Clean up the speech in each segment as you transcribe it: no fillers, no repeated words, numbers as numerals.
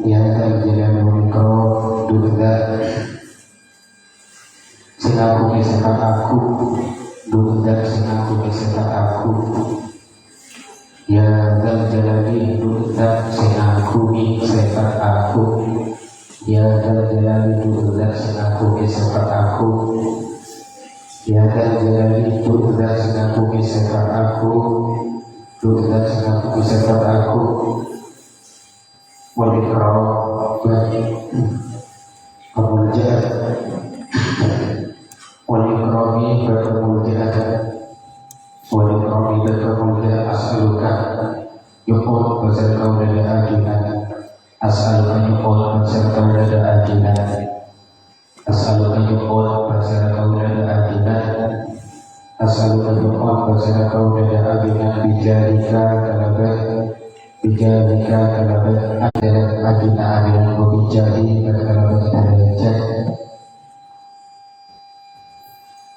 Ya Jalal wal Ikram duda sing aku misalkan aku duda sing aku misalkan aku Ya Jalali duda sing aku misalkan aku Ya Jalali duda sing aku misalkan aku Ya Jalali duda sing aku misalkan aku duda sing aku misalkan aku wal Ikram kemuliaan wal Ikrami berkemuliaan wal Ikrami berkemuliaan as'aluka yukul basar kau dada ajunan as'aluka yukul basar kau dada ajunan as'aluka yukul basar kau dada ajunan as'aluka yukul basar kau dada ajunan bijarika kalabat bijarika kalabat adalah ajunan ajunan wabijari kalabat derajat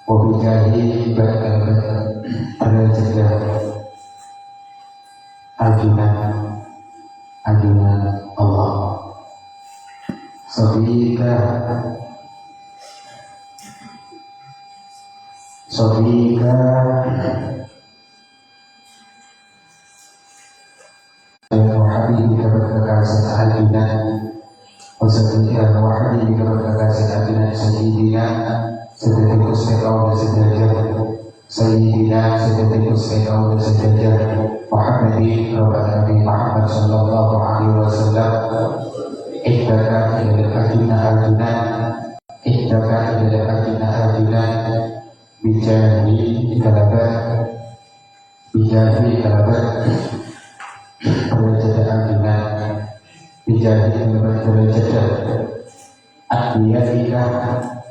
wabijari kalabat derajat ajunan Allah Sobika Habibika berkekasan ajunan Wasabika Habibika berkekasan ajunan Sayyidina sedetikus ekau sejajar Sayyidina sedetikus ekau sejajar Muhammadin Rabbana Nabi Muhammad sallallahu alaihi wasallam Ihdaka ilal ajunan Ihdaka ilal ajunan Bijahi kalabat derajat ajunan Bijahi kalabat derajat Adiyadika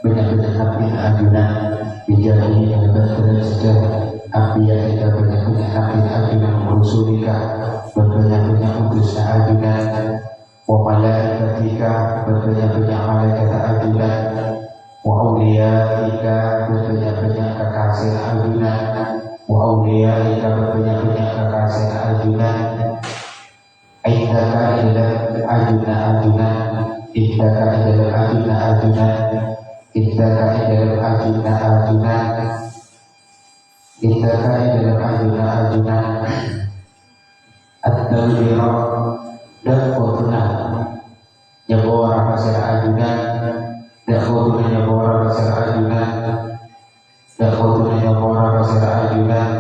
banyak-banyak hati ajunan Bijahi kalabat derajat Abiyadika banyak-banyak hati ajunan Rusulika berbanyak-banyak utusnya ajunan Wa malaikatika berbanyak-banyak malaikat ajunan Wa awliyaika berbanyak-banyak kekasih ajunan Wa awliyaika berbanyak-banyak kekasih ajunan Ihdaka ilal ajunan Ihdaka ilal ajunan Ihdaka ilal ajunan Ihdaka ilal ajunan At-tawbirah dan kotuna Nyabawa pasir ajunan dan kotuna nyabawa pasir ajunan dan kotuna nyabawa pasir ajunan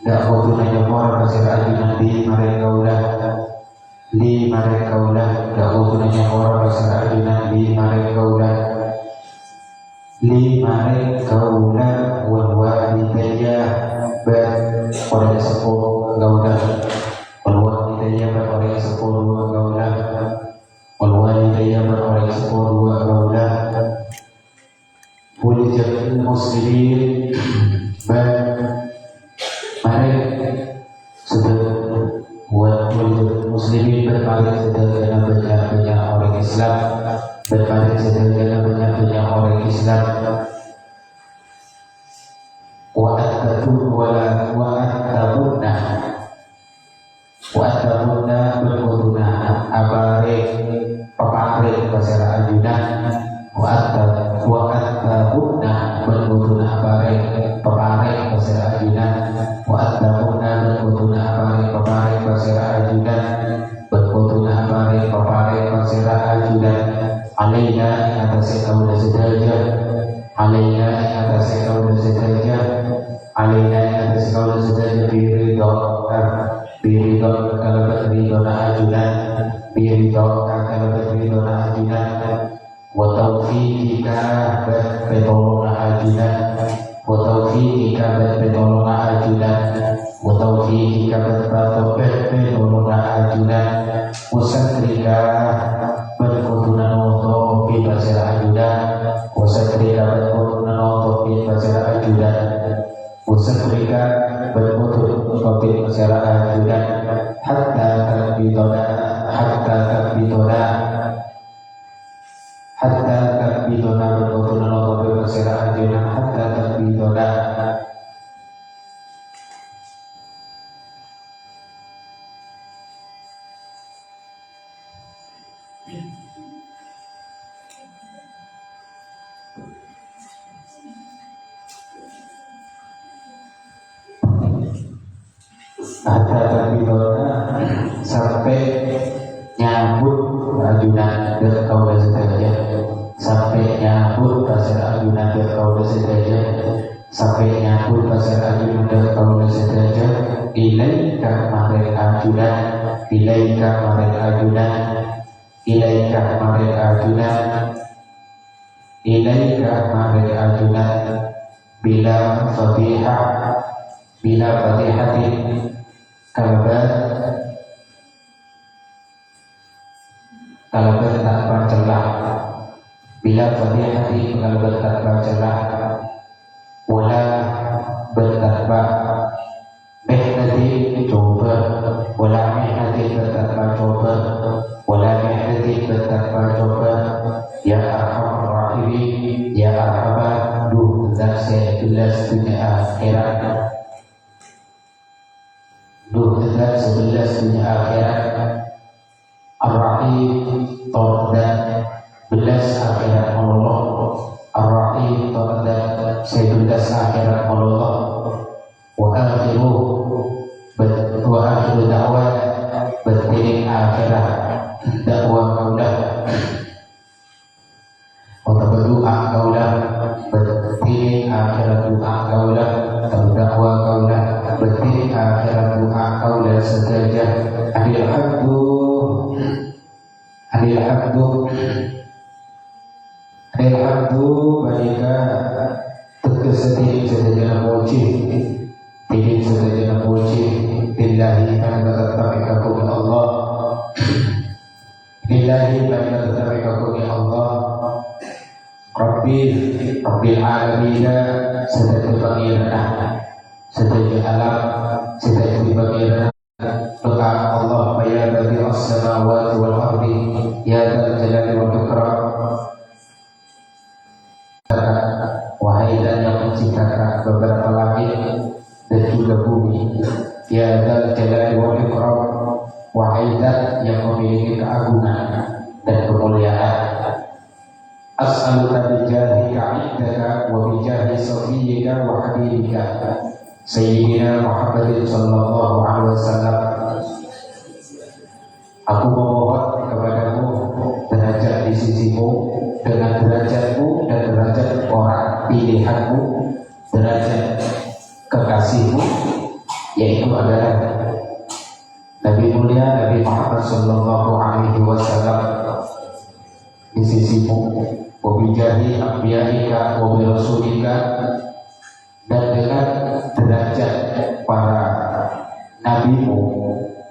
dan kotuna nyabawa pasir ajunan di marekaulah dan kotuna nyabawa pasir ajunan di marekaulah wal walidayya pada sepuh gaulah wal walidayya pada sepuh dua gaulah wal walidayya pada sepuh dua gaulah wujud muslimin wujud muslimin berpaling sederhana banyak-banyak orang Islam berpaling sederhana banyak-banyak orang Islam wa'atabunna berkuduna abarik peparik pasir ajunan wa'atabunna berkuduna abarik peparik pasir ajunan wa'atabunna berkuduna abarik peparik pasir ajunan berkuduna abarik peparik pasir ajunan alaina atas kaulah sedajah alaina atas kaulah sedajah alaina atas kaulah sedajah biridon kalabat ridona ajunan biridon kalabat ridona ajunan wa taufiqika betolona ajunan wa taufiqika betolona ajunan wa taufiqika betolona ajunan wasatrika berkutunan noto bibasir ajudan wasatrika berkutunan noto bibasir ajudan wasatrika berkutunan noto bibasir ajudan hatta terbitona berkutunan noto bibasir ajudan hatta terbitona hatta tabidona sampai nyambut ajunan ke kaula sedaya, sampai nyambut pasir ajunan ke kaula sedaya, sampai nyambut pasir ajunan ke kaula sedaya. Ilaika maring ajunan, ilaika maring ajunan, ilaika maring ajunan, ilaika maring ajunan, bila fadihah, bila fadihatin kalabat tanpa celah, bila fadihatin kalabat tanpa celah, wala bertanpa mihnati coba, wala mihnati bertanpa coba, wala mihnati bertanpa coba. Ya Arhamar Rahimin, ya Arhamar duh zat sebelas dunia akhirat, duh zat sebelas dunia akhirat. Ar-Rahim tordan belas akhirat Allah, Ar-Rahim tordan sebelas akhirat Allah. Wa akhiru da'wah bertiring akhirat dakwah kaulah, wa berdoa kaulah bertiring akhirat doa kaulah, dakwah kaulah bertiring akhirat doa kaulah sejajar. Adil habdu, adil habdu, adil habdu baika terkesedih sejajar wajib, tidak sejajar wajib. Billahi karena tetapi kagumi Allah, billahi karena tetapi kagumi Allah. Rabbil alamin, sedaya pangeran, sedaya alam, sedaya pangeran. Doa Allah ya bagi as-samawati wal ardi, ya dzal jalali wal ikram. Wahai dan yang menciptakan beberapa langit dan juga bumi, ya dzal jalali wal ikram, wahai zat yang memiliki keagungan dan kemuliaan. As'aluka bijahika indaka wa bijahi safiyyika wa habibika Sayyidina Muhammadin sallallahu alaihi wasallam. Aku memohon kepadamu derajat di sisimu dengan derajatmu dan derajat orang pilihanmu, derajat kekasihmu, yaitu adalah Nabi mulia Nabi Muhammad sallallahu alaihi wasallam di sisimu, wabijahi anbiya'ika wa birasulika, dan dengan derajat para nabimu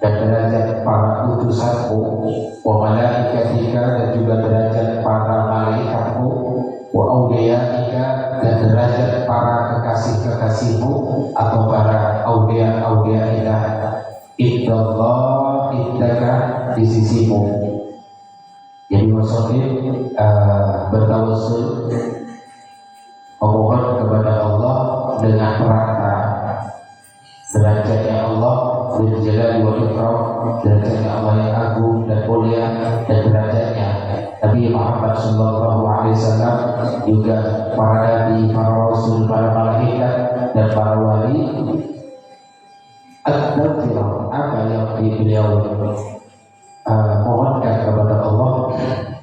dan derajat para utusanmu, wa malaikatika, dan juga derajat para malaikatmu, wa awliyaika, dan derajat para kekasih-kekasihmu atau para awliya-awliyaika. Indallah indaka, di sisimu. Jadi maksudnya bertawassul, memohon kepada Allah dengan perantara derajatnya Allah, berjalali wal ikram, derajatnya Allah yang agung dan mulia, dan derajatnya Nabi Muhammad sallallahu alaihi wasallam, juga para nabi, para rasul, para malaikat dan para wali. At-tawfiq, apa yang beliau mohonkan kepada Allah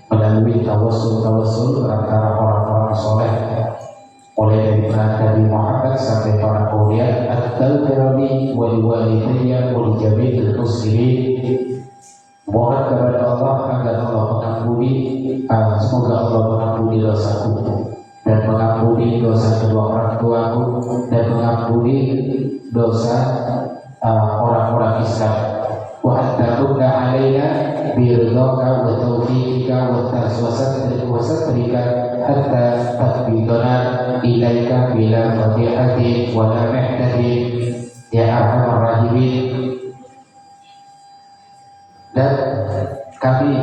melalui tawassul antara orang-orang soleh, mulai dari Nabi Muhammad sampai para aulia. At-tawfiq wal walidayya wal jami'il muslimin. Mohon kepada Allah agar Allah mengampuni, semoga Allah mengampuni dosaku dan mengampuni dosa kedua orang tuaku dan mengampuni dosa orang-orang Islam. Wa antakunna alaina biridhaka wa taufiqika wa satrika hatta taqbidana ilaika bila fadihati wa la mihnati ya Arhamar Rahimin. Dan kami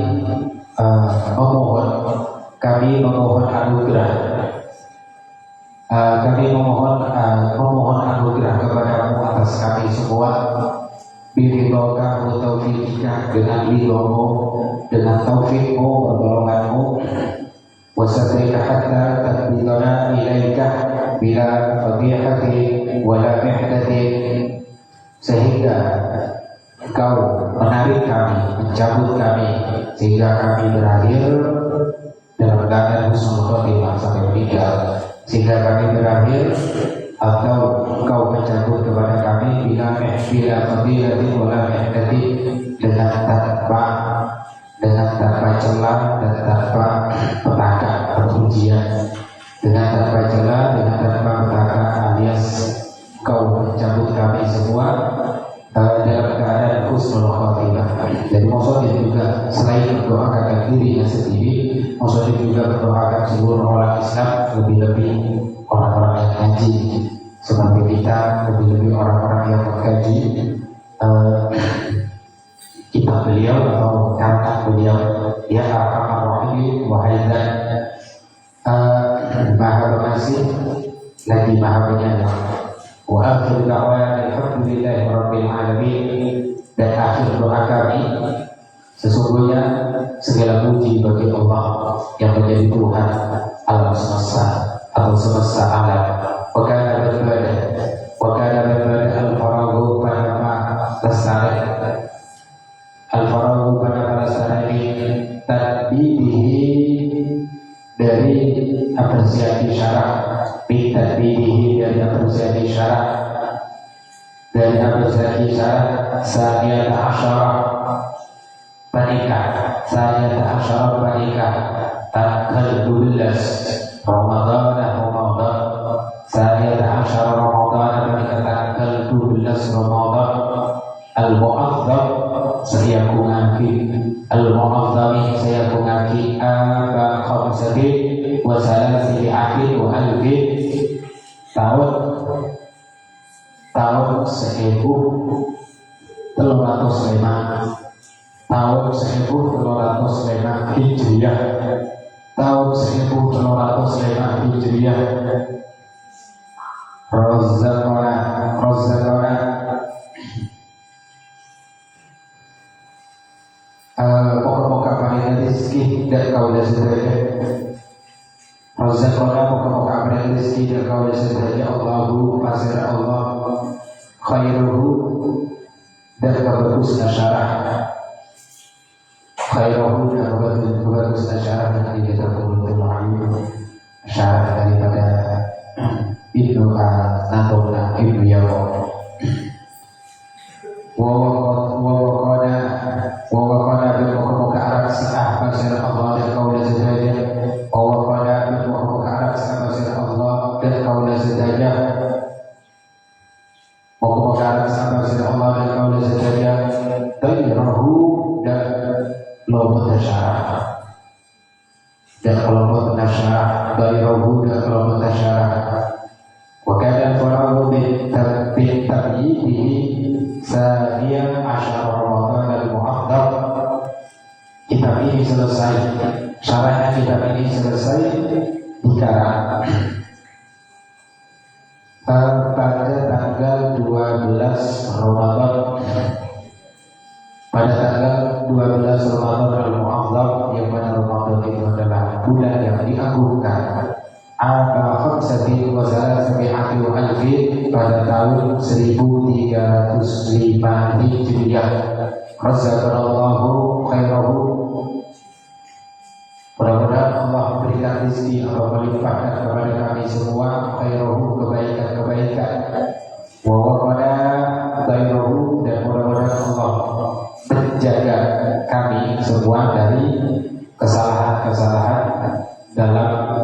memohon anugerah, memohon anugerah kepadamu atas kami semua, biridhoka wa taufiqika, dengan ridhomu, dengan taufikmu, pertolonganmu, wa satrika hatta taqbidana ilaika bila fadihati wa la mihnati, sehingga Engkau menarik kami, mencabut kami, sehingga kami berakhir dalam keadaan husnul khotimah sampai meninggal, sehingga kami berakhir atau engkau mencabut kepada kami bila fadilatin wala mihnati, dengan tanpa celah dan tanpa petaka ujian, dengan tanpa celah, dengan tanpa petaka, alias engkau mencabut kami semua dalam keadaan husnul khotimah. Jadi maksudnya juga selain mendoakan dirinya sendiri, maksudnya juga mendoakan seluruh orang Islam, lebih-lebih orang-orang yang haji seperti kita, lebih-lebih orang-orang yang mengkaji kitab beliau atau kata beliau, ya Arhamar Rahimin, wahai Zat Maha Pengasih lagi Maha Penyayang. Wa akhir da'wana alhamdulillahi rabbil alamin. Dan akhir doa kami, sesungguhnya segala puji bagi Allah yang menjadi Tuhan alam semesta atau semesta alam. Wa kana berbada al-faragu panama lestari, al-faragu panama lestari tadbidihi, dari apresiasi syarak, bitadbidihi, dari apresiasi syarak, dari apresiasi syarak saniyata asyara panikah, saniyata asyara panikah tanggal 12 Ramadan, saniyata asyara Ramadan, panikah tanggal 12 Ramadan, al-mu'adzam, saya mengaki al-mu'adzami, saya mengaki aba khamsati wa salasati akhir wa alfi, tahun 1305, tahun 1305 Hijriah, tahun 1305 Hijriah. Razzaqana moga-moga paling rezeki dan kaulah sedaya. Razzaqana moga-moga paling rezeki dan kaulah sedaya. Allahu pasir Allah khairuhu, dan kebagusnya syarah, khairuhu dan kebagusnya syarah yang dikatakan syarah daripada Ibnu Natuna Ibnu Yawo. Wawakana bermuka arah si'ah pasir Allah dan kaulah sedaya. Wawakana bermuka arah si'ah pasir Allah dan kaulah sedaya. Moga-moga atas pasir Allah dan kaulah sedaya. Tayyirahu, dan kelompok tasyarah, dan kelompok tasyarah, tayyirahu, dan kelompok tasyarah. Wakadhan farahu bin tabyidihi saniya asyara Ramadan al-mu'adzam. Kitab ini selesai, syarahnya kitab ini selesai dikarang pada tanggal 12 Ramadan, pada tanggal 12 Ramadan al-mu'adzam, yang mana Ramadan itu adalah bulan yang diagungkan. Aba khamsati wa salasati wa alfi, pada tahun 1305 Hijriah. Razzaqallahu khairahu, mudah-mudahan Allah memberikan rezeki atau melimpahkan kepada kami semua khairahu, kebaikan-kebaikan. Wa waqana khairahu, dan mudah-mudahan Allah menjaga kami semua dari kesalahan-kesalahan dalam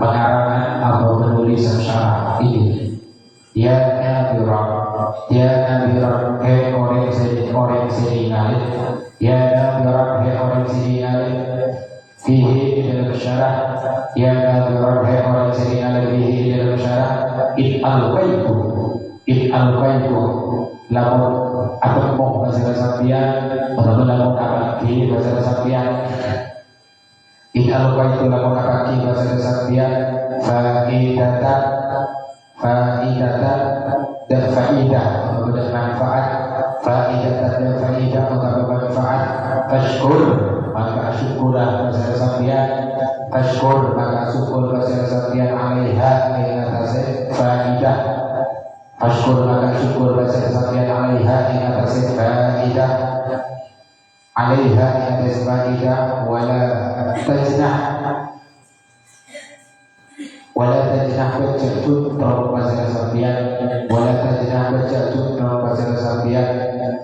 pengarangan atau penulisan syarah ini. Ya Nabiran, he orang sini ngalit, ya Nabiran, he orang sini ngalit, fihi dalam syarah, ya Nabiran, he orang sini ngalit, fihi dalam syarah. In al-qaitu lamun atau bahasa Sambian atau lamun abadi bahasa Sambian. In al-qaitu lamun abadi bahasa Sambian. Faidatan dan faidah atau manfaat, faidatan dan faidah atau manfaat. Fashkur, maka syukurlah bahasa Sambian. Fashkur, maka syukur bahasa Sambian. Alaiha, atasnya faidah. Fashkur maka syukur bahasa sampeyan alaiha ing atas faidah, alaiha ing atas faidah, wala tajnah bajatun terlalu bahasa sampeyan, wala tajnah bajatun terlalu bahasa sampeyan,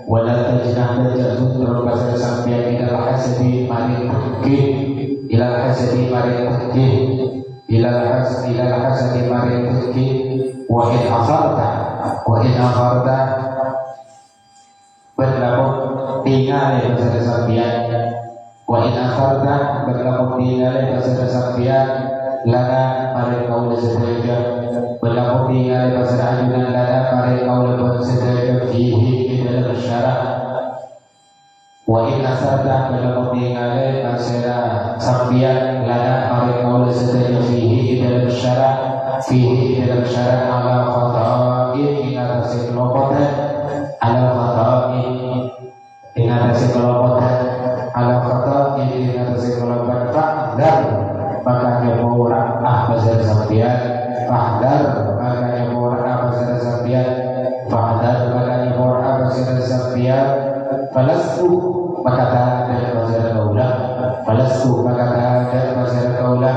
wala tajnah bajatun terlalu bahasa sampeyan ilal hasadi maring tukih, ilal hasadi maring tukih, ilal hasadi maring tukih, wa in akharta berlaku tinggal yang bersama sampian, wa in akharta berlaku tinggal yang bersama sampian, lana maring kaula sedaya berlaku tinggal yang bersama ajunan lana maring kaula sedaya fihi dalam syarah, wa in akharta berlaku tinggal yang bersama sampian, lana maring kaula sedaya fihi dalam syarah, fihi dalam syarah ala khata'in ing atase kelopotan, ala khata'in ing atase kelopotan, ala khata'in ing atase kelopotan, fahdar maka nyoba ora bahasa sampeyan, fahdar maka nyoba ora bahasa sampeyan, fahdar maka nyoba ora bahasa sampeyan, falastu maka ta'ala bahasa kaula, falastu maka ta'ala bahasa kaula,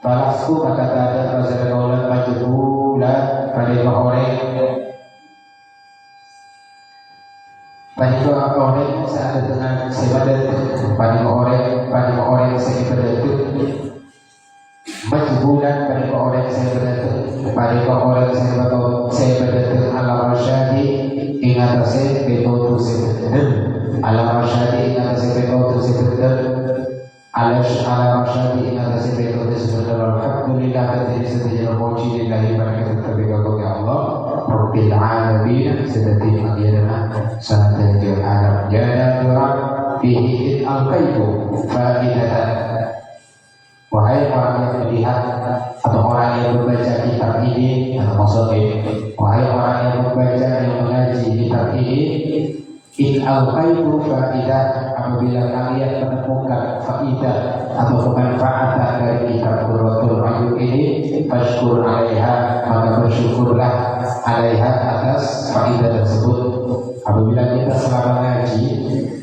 falastu maka ta'ala bahasa kaula majhulan pada orang saat dengan sebadan pada orang saya berdatu majhulan pada orang saya berdatu pada orang saya berdatu ala rasyadi ing atase betul sebetulnya, ala rasyadi ing atase betul sebetulnya, ala rasyadi ing atase betul sebetulnya. Alhamdulillah dari sejauh puji lillahi barakatuh terbaik ya Allah Rabbil alamin sedati magirana sanatan jil alam jana durah fihi in alqaitu faidatan. Wahai orang yang melihat atau orang yang membaca kitab ini, atau maksudnya wahai orang yang membaca yang mengaji kitab ini, in alqaitu faidah apabila kalian menemukan faidah atau kemanfaatan dari kitab Qurratul Ayun ini, fashkur alaiha maka bersyukurlah alaiha atas faidah tersebut. Apabila kita selama ngaji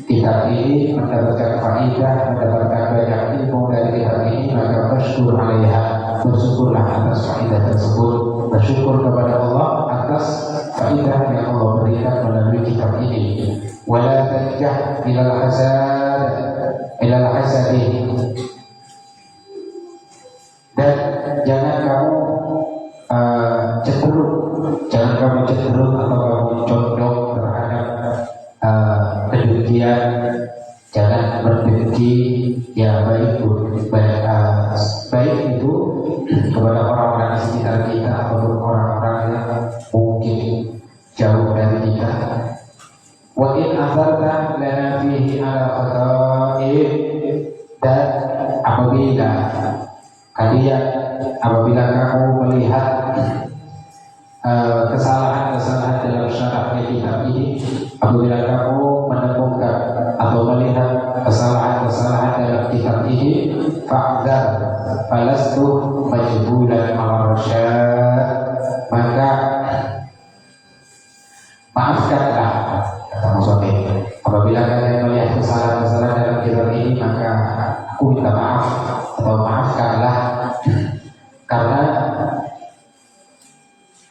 kitab ini mendapatkan faidah, mendapatkan banyak ilmu dari kitab ini, maka bersyukur alaiha, bersyukurlah atas faidah tersebut, bersyukur kepada Allah atas faidah yang Allah berikan melalui kitab ini. Wala tajah ilal hasadi, dan jangan kamu cenderung atau kamu condong terhadap kedengkian. Jangan berdengki, ya baik itu kepada orang-orang di sekitar kita ataupun orang-orang yang mungkin jauh dari kita. Wa in azarta lana fihi ala khata'in, dan apabila kamu melihat kesalahan-kesalahan dalam syarah kitab ini, apabila kamu menemukan atau melihat kesalahan-kesalahan dalam kitab ini, fa'dzar falastu majbulan ala rasyad, maka maafkanlah, kata Musofi. Apabila kalian melihat kesalahan-kesalahan dalam kitab ini, maka aku minta maaf atau maafkanlah, karena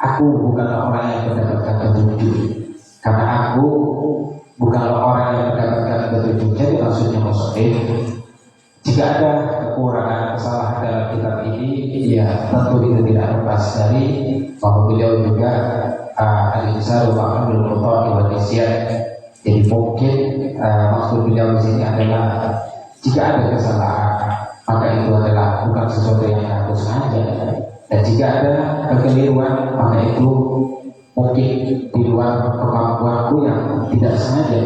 aku bukanlah orang yang mendapatkan petunjuk, karena aku bukanlah orang yang mendapatkan petunjuk. Jadi maksudnya Musofi, jika ada kekurangan kesalahan dalam kitab ini, ya tentu itu tidak lepas dari bahwa beliau juga al-insanu ma'amul khuta'i wa nisyan. Jadi mungkin maksud beliau di sini adalah jika ada kesalahan, maka itu adalah bukan sesuatu yang aku sengaja, dan jika ada kekeliruan, maka itu mungkin di luar kemampuanku yang tidak sengaja.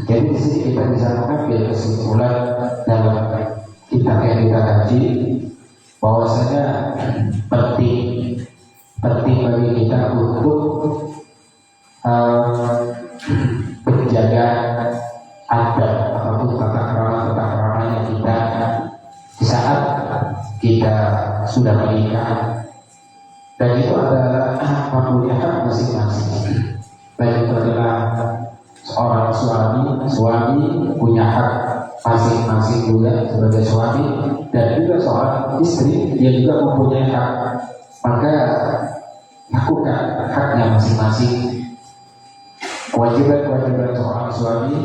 Jadi di sini kita bisa mengambil kesimpulan dalam kitab yang kita kaji, bahwasanya penting bagi kita untuk menjaga adab ataupun tata keramanya kita di saat kita sudah menikah, dan itu adalah masing-masing juga sebagai suami dan juga seorang istri, dia juga mempunyai hak. Maka lakukan haknya masing-masing. Kewajiban seorang suami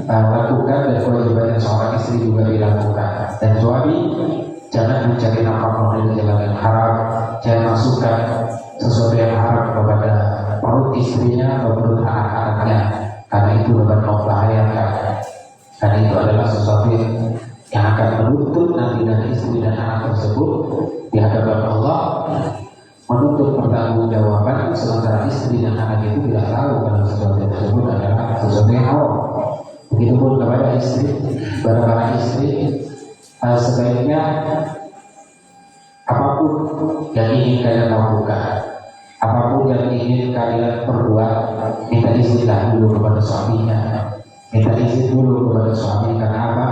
lakukan, dan kewajiban seorang istri juga dilakukan. Dan suami jangan mencari nafkah dari jalan yang haram, jangan masukkan sesuatu yang haram kepada perut istrinya atau perut anak-anaknya, karena itu dapat membahayakan. Karena itu adalah sesuatu yang akan menuntut nanti dari istri dan anak tersebut di hadapan Allah, menuntut pertanggungjawaban, sementara istri dan anak itu tidak tahu kalau sesuatu tersebut adalah sesuatu yang haram. Begitupun kepada istri, para istri sebaiknya apapun yang ingin kalian lakukan, apapun yang ingin kalian perbuat, minta izin dulu kepada suaminya. Minta izin dulu kepada suami. Karena apa?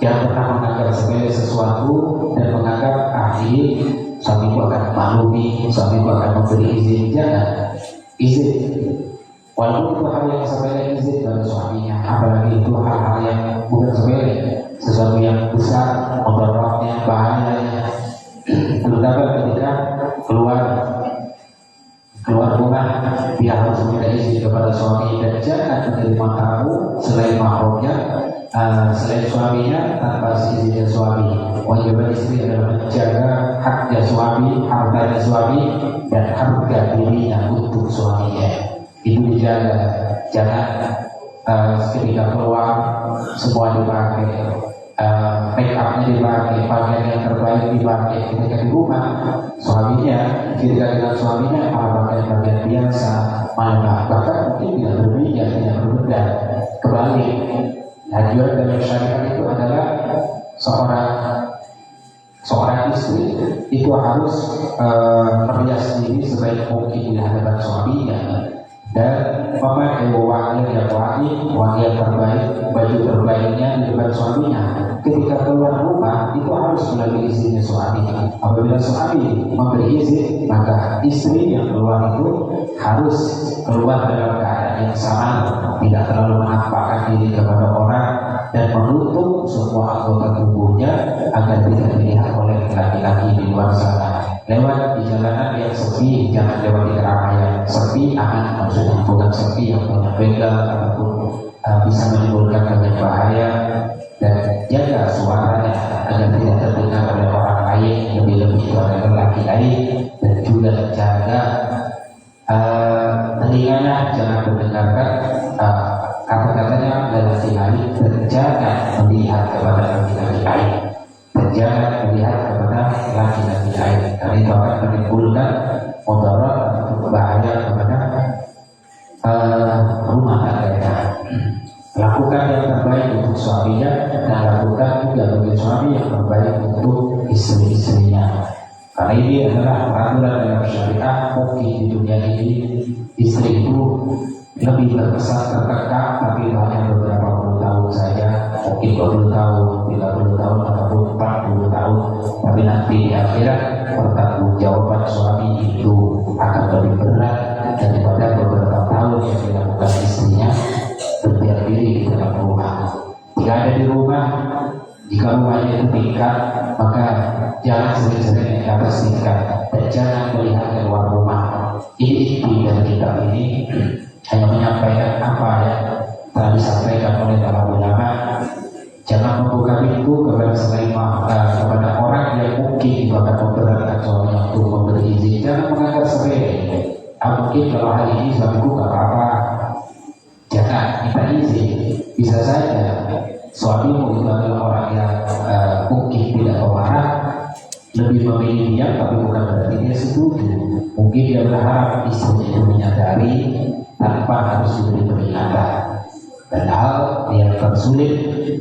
Jangan pernah menganggap sebagai sesuatu dan menganggap ini suamiku akan maklumi, suamiku akan memberi izin. Jangan. Izin, walaupun itu hal yang sepele, izin pada suaminya. Apalagi itu hal-hal yang bukan sepele, sesuatu yang besar, mudaratnya, bahayanya, terutama ketika keluar rumah, dia harus meminta izin kepada suami, dan jangan menerima tamu selain mahramnya, selain suaminya tanpa izinnya suami. Kewajiban istri adalah menjaga haknya suami, hartanya suami, dan harga dirinya untuk suaminya. Itu dijaga. Jangan ketika keluar semua dipakai, make upnya dipakai, pakaian yang terbaik dipakai. Ketika di rumah suaminya, ketika dengan suaminya malah pakaian biasa, malah bahkan mungkin tidak berbeda, tidak berbeda. Kembali, anjuran dari syariat itu adalah seorang istri itu harus merias diri sebaik mungkin di hadapan suaminya, dan memakai wangi yang terbaik, baju terbaiknya di depan suaminya. Ketika keluar rumah itu harus melalui izinnya suami. Apabila suami memberi izin, maka istri yang keluar itu harus keluar dalam keadaan yang sama, tidak terlalu menampakkan diri kepada orang, dan menutup semua anggota tubuhnya agar tidak dilihat oleh laki-laki di luar sana. Lewat di jalanan yang sepi, jangan lewat di keramaian. Sepi aman, maksudnya bukan sepi yang banyak begal ataupun bisa menimbulkan banyak bahaya. Dan jaga suaranya agar tidak terdengar oleh orang lain, lebih-lebih oleh laki lain. Dan juga jaga telinganya, jangan mendengarkan kata-katanya lelaki lain, dan jangan melihat kepada laki-laki lain, dan jangan melihat kepada laki-laki lain, karena itu akan menimbulkan mudarat atau bahaya kepada rumah tangga. Lakukan yang terbaik untuk suaminya, dan lakukan juga bagi suami yang terbaik untuk istri-istrinya. Karena ini adalah peraturan dalam syariat. Mungkin di dunia ini istri itu lebih berkesan terkekang, tapi hanya beberapa puluh tahun saja, mungkin 20 tahun, 30 tahun, ataupun 40 tahun. Tapi nanti di akhirat pertanggungjawaban suami itu akan lebih berat daripada beberapa tahun yang dilakukan istrinya berdiam diri di dalam rumah. Jika ada di rumah, jika rumahnya itu tingkat, maka jangan sering-sering di atas tingkat, dan jangan melihat keluar rumah. Ini inti dari kitab ini, hanya menyampaikan apa yang telah disampaikan oleh para ulama. Jangan membuka pintu kepada selain kepada orang yang mungkin itu akan memberatkan suaminya untuk memberi izin. Jangan menganggap sepele. Mungkin kalau hari ini suamiku gak apa-apa, jangan minta izin. Bisa saja suamimu itu adalah orang yang mungkin tidak pemarah, lebih memilih diam, tapi bukan berarti dia setuju. Mungkin dia berharap istrinya itu menyadari tanpa harus diberi peringatan. Dan hal yang tersulit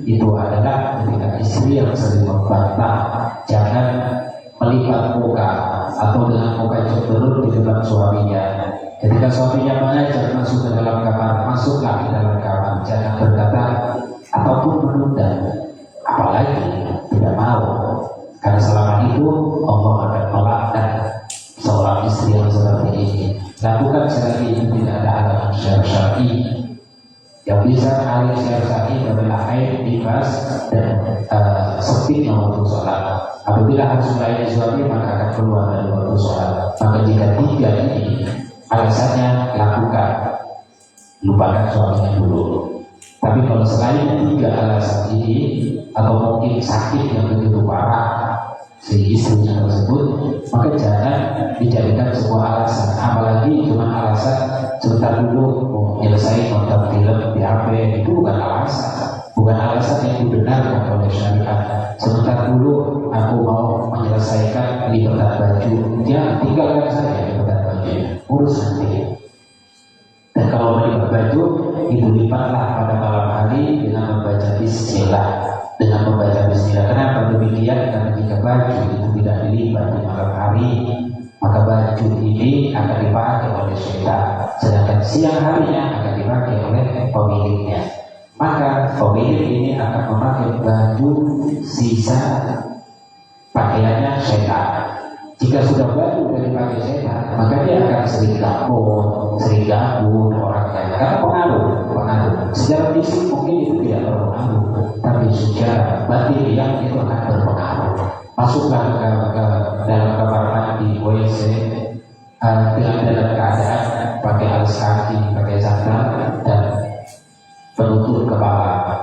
itu adalah ketika istri yang sering membantah, jangan melipat muka atau dengan muka cemberut di depan suaminya. Ketika suaminya mengajak masuk ke dalam kamar, masuklah ke dalam kamar. Jangan berkata ataupun menunda, apalagi tidak mau. Karena selama itu Allah akan melaknat seorang istri yang seperti ini. Lakukan selagi itu tidak ada halangan syar'i, Yang bisa alih syar'i adalah haid, nifas, dan sempitnya waktu sholat. Apabila harus melayani suami maka akan keluar dari waktu sholat. Maka jika tiga ini alasannya, lakukan, lupakan suaminya dulu. Tapi kalau selain tiga alasan ini, atau mungkin sakit yang begitu parah si istrinya tersebut, maka jangan dijadikan sebuah alasan. Apalagi cuma alasan sebentar dulu mau menyelesaikan nonton film di HP, itu bukan alasan. Bukan alasan yang dibenarkan oleh syariat. Sebentar dulu aku mau menyelesaikan lipatan baju, ya tinggalkan saja lipatan baju, urus nanti. Dan kalau melipat baju, ibu lipatlah pada malam hari dengan membaca bismillah. Dengan membaca bismillah. Kenapa demikian? Karena jika baju itu tidak dilipat di malam hari, maka baju ini akan dipakai oleh syaitan. Sedangkan siang harinya akan dipakai oleh pemiliknya. Maka pemilik ini akan memakai baju sisa pakaiannya syaitan. Jika sudah baju dari pakai syaitan, maka dia akan sering gabung orang lain. Karena pengaruh. Secara fisik mungkin itu tidak berpengaruh, tapi secara batin yang itu akan berpengaruh. Masuklah ke dalam kamar mandi WC dalam keadaan pakai alas kaki, pakai sandal dan penutup kepala,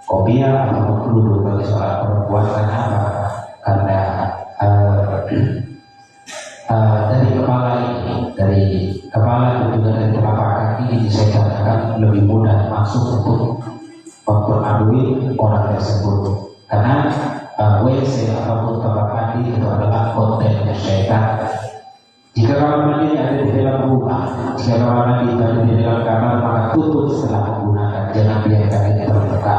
kopiah atau kerudung bagi seorang perempuan. Kenapa? Karena dari kepala dan juga dari telapak kaki ini saya katakan lebih mudah masuk untuk mempengaruhi orang tersebut. Karena WC ataupun tempat mandi itu adalah kontennya syaitan. Jika kamar mandi ada di dalam rumah, jika kamar mandi ada di dalam kamar, maka tutup setelah menggunakan, jangan biarkan ini terbuka.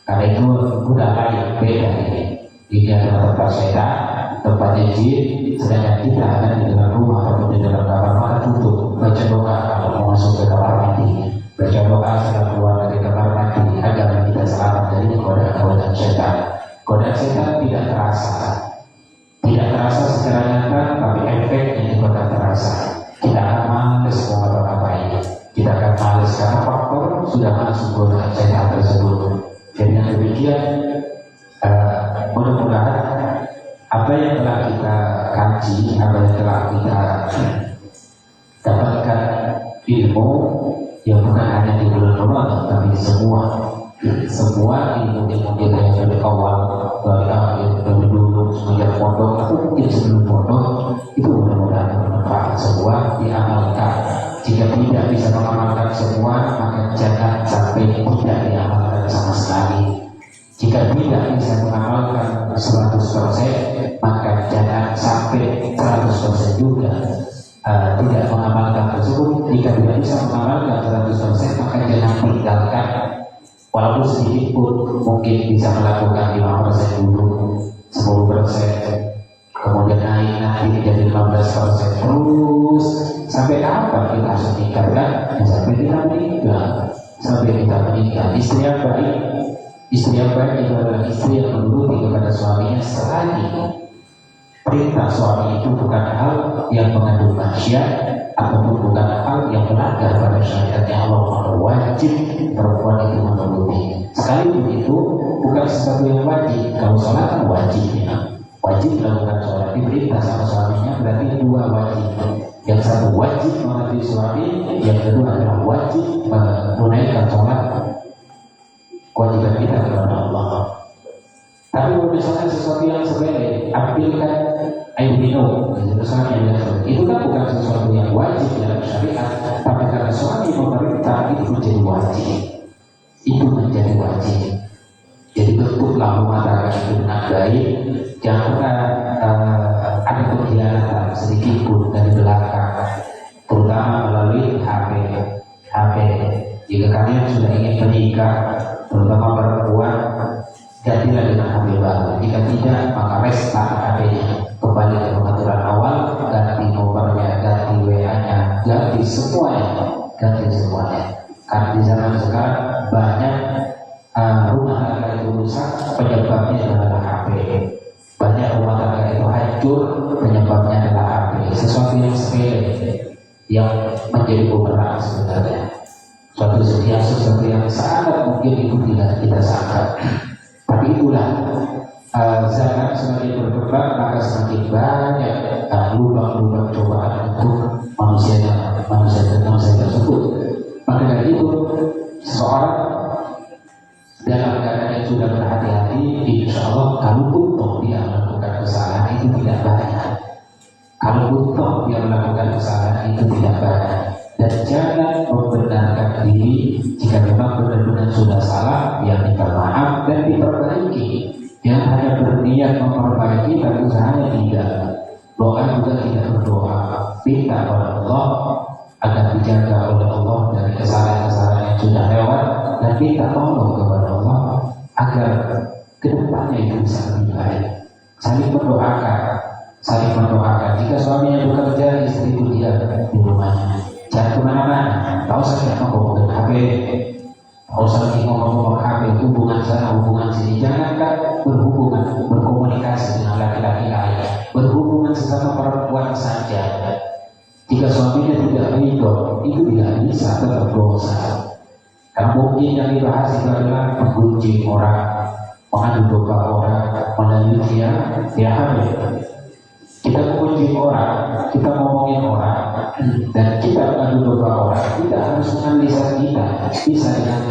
Karena itu budaya yang beda ini. Ini adalah tempat syaitan, tempatnya jin, sedangkan kita ada di dalam rumah ataupun di dalam kamar, maka tutup. Baca doa kalau mau masuk ke kamar mandi, baca doa setelah keluar dari kamar mandi agar kita selamat dari godaan syaitan. Godaan syaitan tidak terasa secara nyata, tapi efeknya itu akan terasa. Kita akan males mau apa-apain. Kita akan males karena faktor sudah masuk godaan syaitan tersebut. Jadi dengan demikian, mudah-mudahan apa yang telah kita kaji, apa yang telah kita dapatkan ilmu yang bukan hanya di bulan Ramadan, tapi semua ilmu-ilmu kita yang dari awal, dari akhir, dari dulu, semenjak pondok, atau mungkin sebelum pondok, itu mudah-mudahan bermanfaat semua diamalkan. Jika tidak bisa mengamalkan semua, maka jangan sampai tidak diamalkan sama sekali. Jika tidak bisa mengamalkan 100%, maka jangan sampai 100% juga tidak mengamalkan tersebut. Jika tidak bisa mengamalkan 100%, maka jangan tinggalkan. Walaupun sedikit pun, mungkin bisa melakukan 5% dulu, 10%, kemudian naik nanti menjadi 15%, terus sampai kapan kita harus meningkatkan? Sampai kita meninggal. Istri yang baik itu adalah istri yang menuruti kepada suaminya selagi perintah suami itu bukan hal yang mengandung maksiat ataupun bukan hal yang melanggar pada syariatnya Allah. Maka wajib perempuan itu menuruti. Sekali begitu bukan sesuatu yang wajib. Kalau sholat kan wajib, wajib melakukan sholat, diperintah sama suaminya, berarti dua wajib. Yang satu wajib menaati suami, yang kedua adalah wajib menunaikan sholat, kewajiban kita kepada Allah. Tapi misalnya sesuatu yang sepele, ambilkan air minum, itu kan bukan sesuatu yang wajib dalam syariat, tapi karena suami memerintah itu menjadi wajib. Jadi bentuklah rumah tangga itu dengan baik, jangan pernah ada pengkhianatan sedikit pun dari belakang, terutama melalui HP. Jika kalian sudah ingin menikah, terutama perempuan, gantilah dengan HP baru. Jika tidak, maka restart HP-nya, kembali ke pengaturan awal, ganti nomornya, ganti WA-nya, ganti semuanya. Karena di zaman sekarang banyak rumah tangga itu rusak, penyebabnya adalah HP. Banyak rumah tangga itu hancur, penyebabnya adalah HP. Sesuatu yang sepele yang menjadi bumerang sebenarnya. Sesuatu yang sangat mungkin itu tidak kita sangka. Tapi itulah zaman semakin berkembang maka semakin banyak lubang-lubang cobaan untuk manusia tersebut. Maka dari itu seorang dalam keadaan yang sudah berhati-hati, insya Allah kalaupun toh dia melakukan kesalahan itu tidak banyak. Kalaupun toh dia melakukan kesalahan itu tidak banyak. Dan jangan membenarkan diri jika memang benar-benar sudah salah, yang minta maaf dan diperbaiki. Jangan hanya berniat memperbaiki tapi usahanya tidak. Doa juga tidak berdoa, minta kepada Allah agar dijaga oleh Allah dari kesalahan-kesalahan yang sudah lewat, dan minta tolong kepada Allah agar kedepannya itu bisa lebih baik. Saling mendoakan. Jika suaminya bekerja, istri itu dia di rumahnya. Jangan kemana-mana. Tak usah kita ngomong HP, tak usah lagi ngomong HP, hubungan sana, hubungan sini. Jangankan berhubungan, berkomunikasi dengan laki-laki lain, berhubungan sesama perempuan saja. Jika suaminya tidak ridho, itu tidak bisa, tetap dosa. Karena mungkin yang dibahas itu adalah menggunjing orang, mengadu domba orang, melalui dia hamil. Kita mengunjing orang, kita ngomongin orang, dan kita mengadu domba orang, kita harus menganalisa kita. Bisa dengan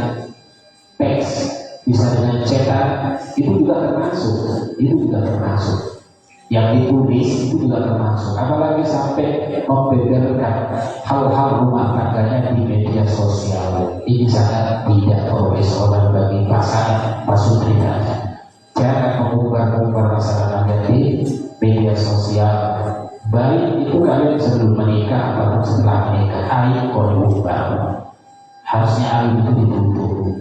teks, bisa dengan cetak, itu juga termasuk. Yang ditulis itu juga termasuk. Apalagi sampai membeberkan hal-hal rumah tangganya di media sosial. Ini sangat tidak profesional bagi pasangan pasutri. Jangan mengumbar-umbar masalah di media sosial. Baik itu kalian sebelum menikah atau setelah menikah, aib kalau diumbar. Harusnya aib itu ditutup.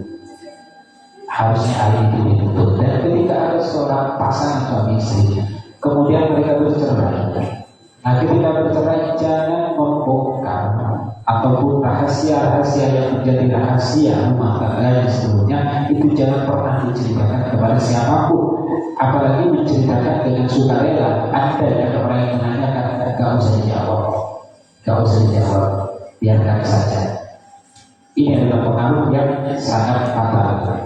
Dan ketika ada seorang pasangan suami istri, kemudian mereka bercerai. Nah, ketika bercerai jangan membongkar ataupun rahasia-rahasia yang menjadi rahasia rumah tangga sebelumnya itu jangan pernah diceritakan kepada siapapun, apalagi menceritakan dengan sukarela. Ada yang orang yang menanyakan, gak usah dijawab, biarkan saja. Ini adalah pengaruh yang sangat fatal.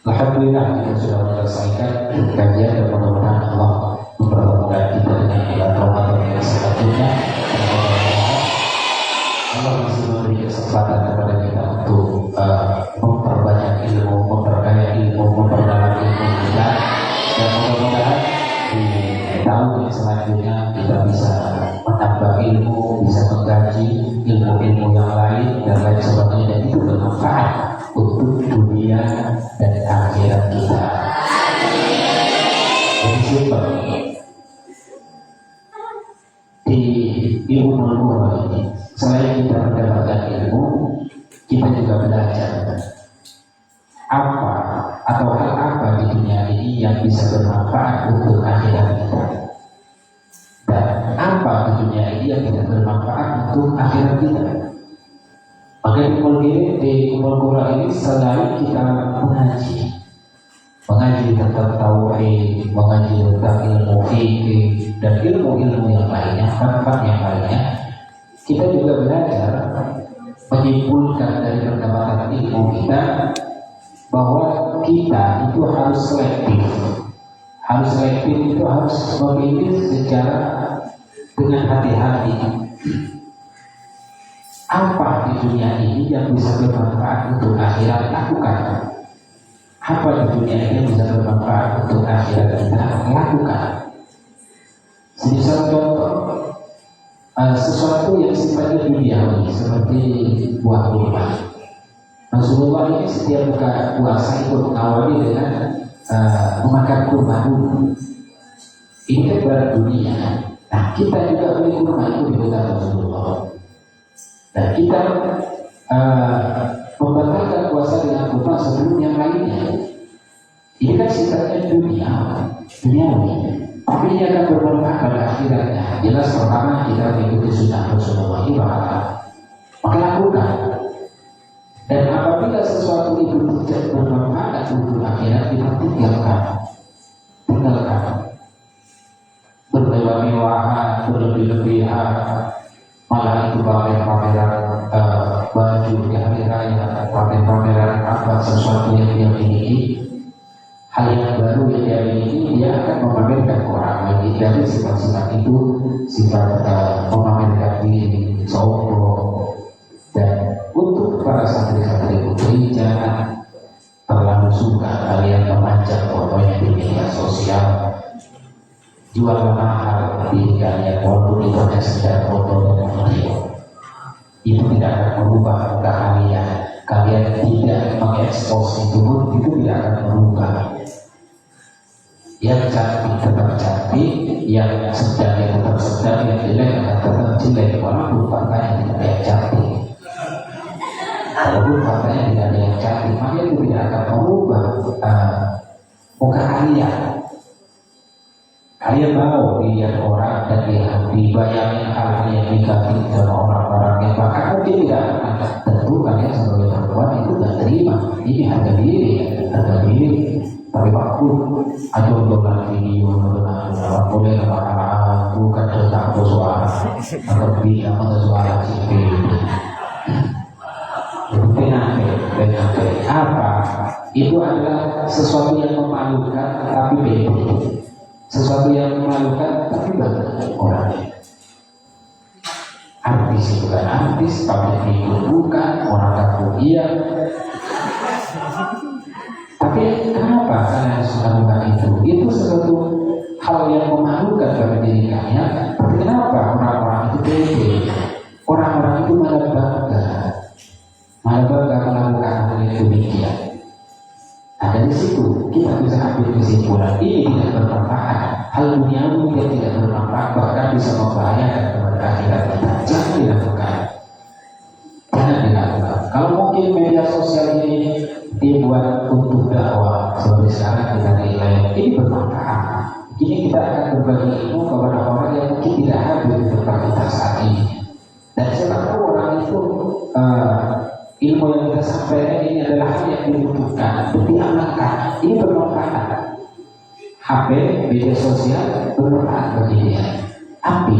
Alhamdulillah kita sudah menyelesaikan kajian dan mudah-mudahan Allah mempertemukan kita dengan Ramadan yang selanjutnya. Allah masih memberi kesempatan kepada kita untuk memperbanyak ilmu, memperkaya ilmu, memperdalam ilmu kita, dan mudah-mudahan di tahun yang selanjutnya kita bisa menambah ilmu, bisa mengkaji ilmu-ilmu yang lain dan lain sebagainya, dan itu bermanfaat untuk dunia dan akhirat kita. Jadi simpel. Di ilmu menurut ini, selain kita mendapatkan ilmu, kita juga belajar apa atau hal apa di dunia ini yang bisa bermanfaat untuk akhirat kita, dan apa di dunia ini yang tidak bermanfaat untuk akhirat kita. Maka di kumpul ini selain kita mengaji tentang tauhid, mengaji tentang ilmu fikih dan ilmu-ilmu yang lainnya, manfaat yang lainnya, kita juga belajar menyimpulkan dari pendapatan ilmu kita bahwa kita itu harus selektif. Itu harus memilih secara dengan hati-hati. Apa di dunia ini yang bisa bermanfaat untuk akhirat, lakukan. Apa di dunia ini yang bisa bermanfaat untuk akhirat kita, lakukan. Semisal contoh, sesuatu yang sifatnya duniawi seperti buah kurma. Rasulullah ini setiap buka puasa itu mengawali dengan memakan kurma dulu. Ini kan barang dunia. Nah, kita juga beli kurma itu di kota Rasulullah. Dan kita membatalkan puasa dengan kurma sebelum yang lainnya. Ini kan sifatnya duniawi. Tapi ini akan bermanfaat pada akhiratnya. Jelas pertama kita mengikuti sunnah Rasulullah ini maka lakukan. Dan apabila sesuatu itu tidak bermanfaat untuk akhirat, kita tinggalkan. Bermewah-mewahan, berlebih-lebihan, malah itu pameran baju di hari raya, pameran apa sesuatu yang dia miliki, hal yang baru yang dia miliki, dia akan memamerkan ke orang lain. Dari sifat-sifat itu, sifat memamerkan diri, sombong. Dan untuk para santri-santri putri, jangan terlalu suka kalian memanjang fotonya di media sosial. Jual mahal diri kalian walaupun itu hanya sekedar foto dan video. Itu tidak akan merubah muka kalian. Kalian tidak mengekspos itu pun itu tidak akan merubah. Yang cantik tetap cantik, yang sedang tetap sedang, yang jelek akan tetap jelek walaupun faktanya tidak ada yang cantik. Walaupun faktanya tidak ada yang cantik, maka itu tidak akan merubah muka kalian. Kalian mau dilihat orang dan dibayangin hal yang negatif sama orang-orang yang bahkan mungkin tidak akan. Tentu kalian sebagai perempuan itu tidak terima. Ini harga diri, harga diri. Tapi waktu ada beberapa video beberapa boleh aku kan tetap bersuara, atau bilang ada suara sipil. Itu penate. Apa? Itu adalah sesuatu yang memalukan tetapi beda. Sesuatu yang memalukan tapi banyak orangnya. Artis itu kan artis, public figure bukan, orang kampung iya. Tapi kenapa kalian harus melakukan itu? Itu sesuatu hal yang memalukan bagi diri kalian. Tapi kenapa orang-orang itu pede? Orang-orang itu malah bangga melakukan hal yang demikian. Nah, dari situ kita bisa ambil kesimpulan ini tidak bermanfaat. Hal duniawi yang tidak bermanfaat bahkan bisa membahayakan kepada akhirat kita. Jangan dilakukan. Jangan dilakukan. Kalau mungkin media sosial ini dibuat untuk dakwah seperti sekarang kita nilai ini bermanfaat. Kini kita akan berbagi ilmu kepada orang yang mungkin tidak hadir di tempat kita saat ini. Dan siapa tahu orang itu ilmu yang kita sampaikan ini adalah hal yang dibutuhkan, diamalkan. Ini bermanfaat. HP, media sosial bermanfaat bagi dia. Tapi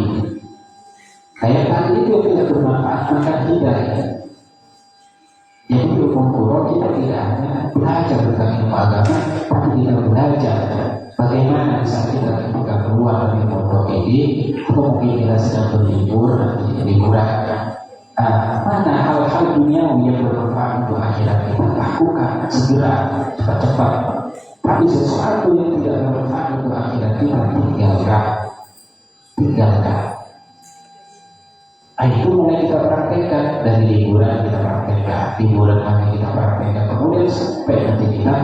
kayak tadi itu yang tidak bermanfaat maka tidak. Jadi berkumpul kita tidak hanya belajar tentang ilmu agama, tapi kita belajar bagaimana saat kita ketika keluar dari pondok ini, atau mungkin kita sedang berlibur, liburan. Mana hal-hal duniawi yang bermanfaat untuk akhirat kita lakukan segera, cepat-cepat. Tapi sesuatu yang tidak bermanfaat untuk akhirat kita tinggalkan. Itu mulai kita praktekkan dari liburan kita praktekkan, liburan lagi kita praktekkan, kemudian sampai nanti kita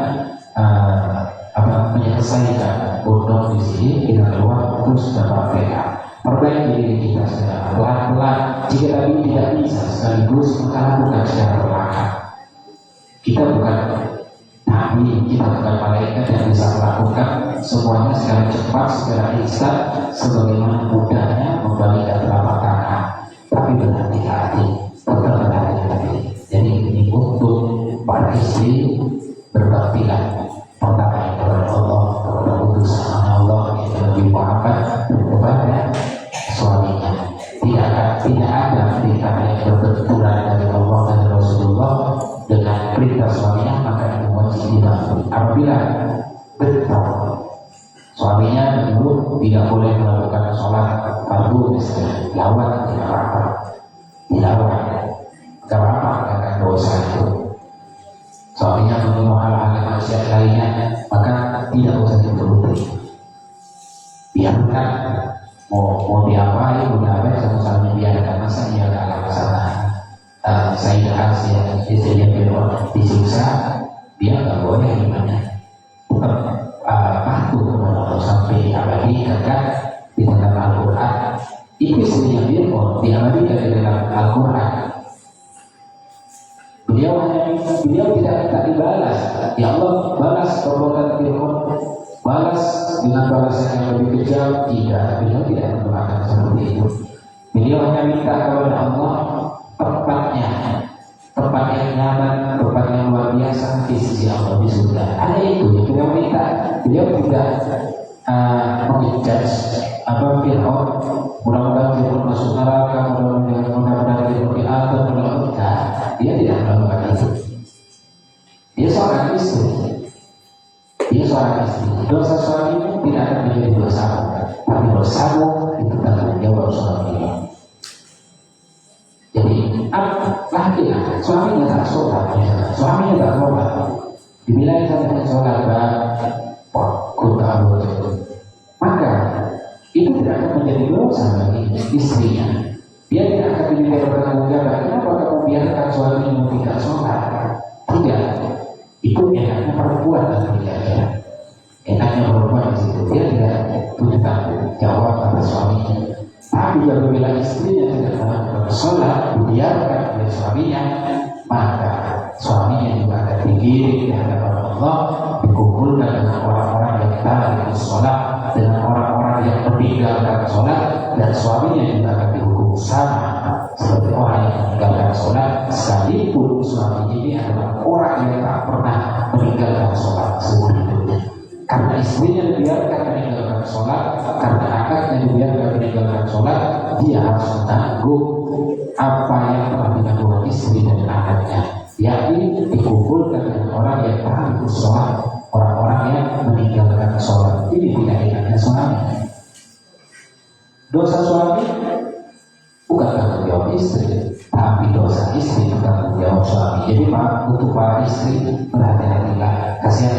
menyelesaikan pondok di sini kita keluar terus kita praktekkan. Perbaiki diri kita secara pelan-pelan. Jika tadi tidak bisa sekaligus, maka lakukan secara perlahan. Kita bukan nabi, kita bukan malaikat yang bisa melakukan semuanya secara cepat, secara instan, sebagaimana mudahnya membalikkan telapak tangan. Tapi berhati-hati, tetap berhati-hati. Jadi ini untuk para istri berbaktilah. Pertama kepada Allah, kepada utusan Allah yang lebih muhabbah kepada suaminya. Tidak ada perintah yang berbenturan dari Allah dan Rasulullah dengan perintah suaminya, maka itu wajib dilakukan. Apabila bentuk suaminya dulu tidak boleh melakukan sholat fardu misalnya, dilawan, gak apa-apa, akan dosa itu. Suaminya menyuruh hal-hal yang maksiat lainnya, maka tidak usah dituruti. Biarkan mau diapain, sama-sama biarkan. Masa dia kalah sana Sayyidah Aisyah istrinya Fir'aun disiksa, dia nggak boleh gimana? Patuh kepada Allah sampai abadi kekal di dalam Al-Quran. Itu istrinya Fir'aun diabadikan di dalam Al-Quran. Beliau tidak dibalas. Ya Allah, balas perbuatan Fir'aun, balas dengan balasan yang lebih kejam. Tidak, beliau tidak menggunakan seperti itu. Beliau hanya minta kepada Allah tempat yang nyaman, tempat yang luar biasa di sisi Allah di surga. Hanya itu yang beliau minta. Beliau tidak menjudge Fir'aun, mudah-mudahan Fir'aun masuk neraka, mudah-mudahan Fir'aun diatur oleh Allah. Dia tidak melakukan itu. Dia seorang istri. Dosa suamimu tidak akan menjadi dosamu, tapi dosamu itu tanggung jawab suamimu. Jadi laki-laki suaminya tak sholat, suaminya tak sholat, dibilang sampai sholat maka itu tidak akan menjadi dosa bagi istrinya. Dia tidak akan diminta bertanggung jawab. Kenapa kamu biarkan suamimu tidak sholat? Tidak. Itu enaknya perempuan dan tidak. Enaknya perempuan di situ. Dia tidak punya tanggung jawab atas suaminya. Tapi apabila istrinya tidak melakukan sholat, dibiarkan oleh suaminya, maka suaminya juga akan digiring di hadapan Allah, dikumpulkan dengan orang-orang yang taat sholat, dengan orang-orang yang meninggalkan sholat, dan suaminya juga akan dihukum sama seperti orang yang meninggalkan sholat, sekalipun suami ini adalah orang yang tak pernah meninggalkan sholat seumur hidupnya. Karena istrinya dibiarkan meninggalkan sholat, karena anaknya dibiarkan meninggalkan sholat, dia harus menanggung apa yang telah ditanggung istri dan anaknya, yakni dikumpulkan dengan orang yang tak sholat, orang-orang yang meninggalkan sholat. Ini tidak enaknya suami. Dosa suami bukan tanggung jawab istri, tapi dosa istri bukan tanggung jawab suami. Jadi untuk para istri, berhati-hatilah. Kasihan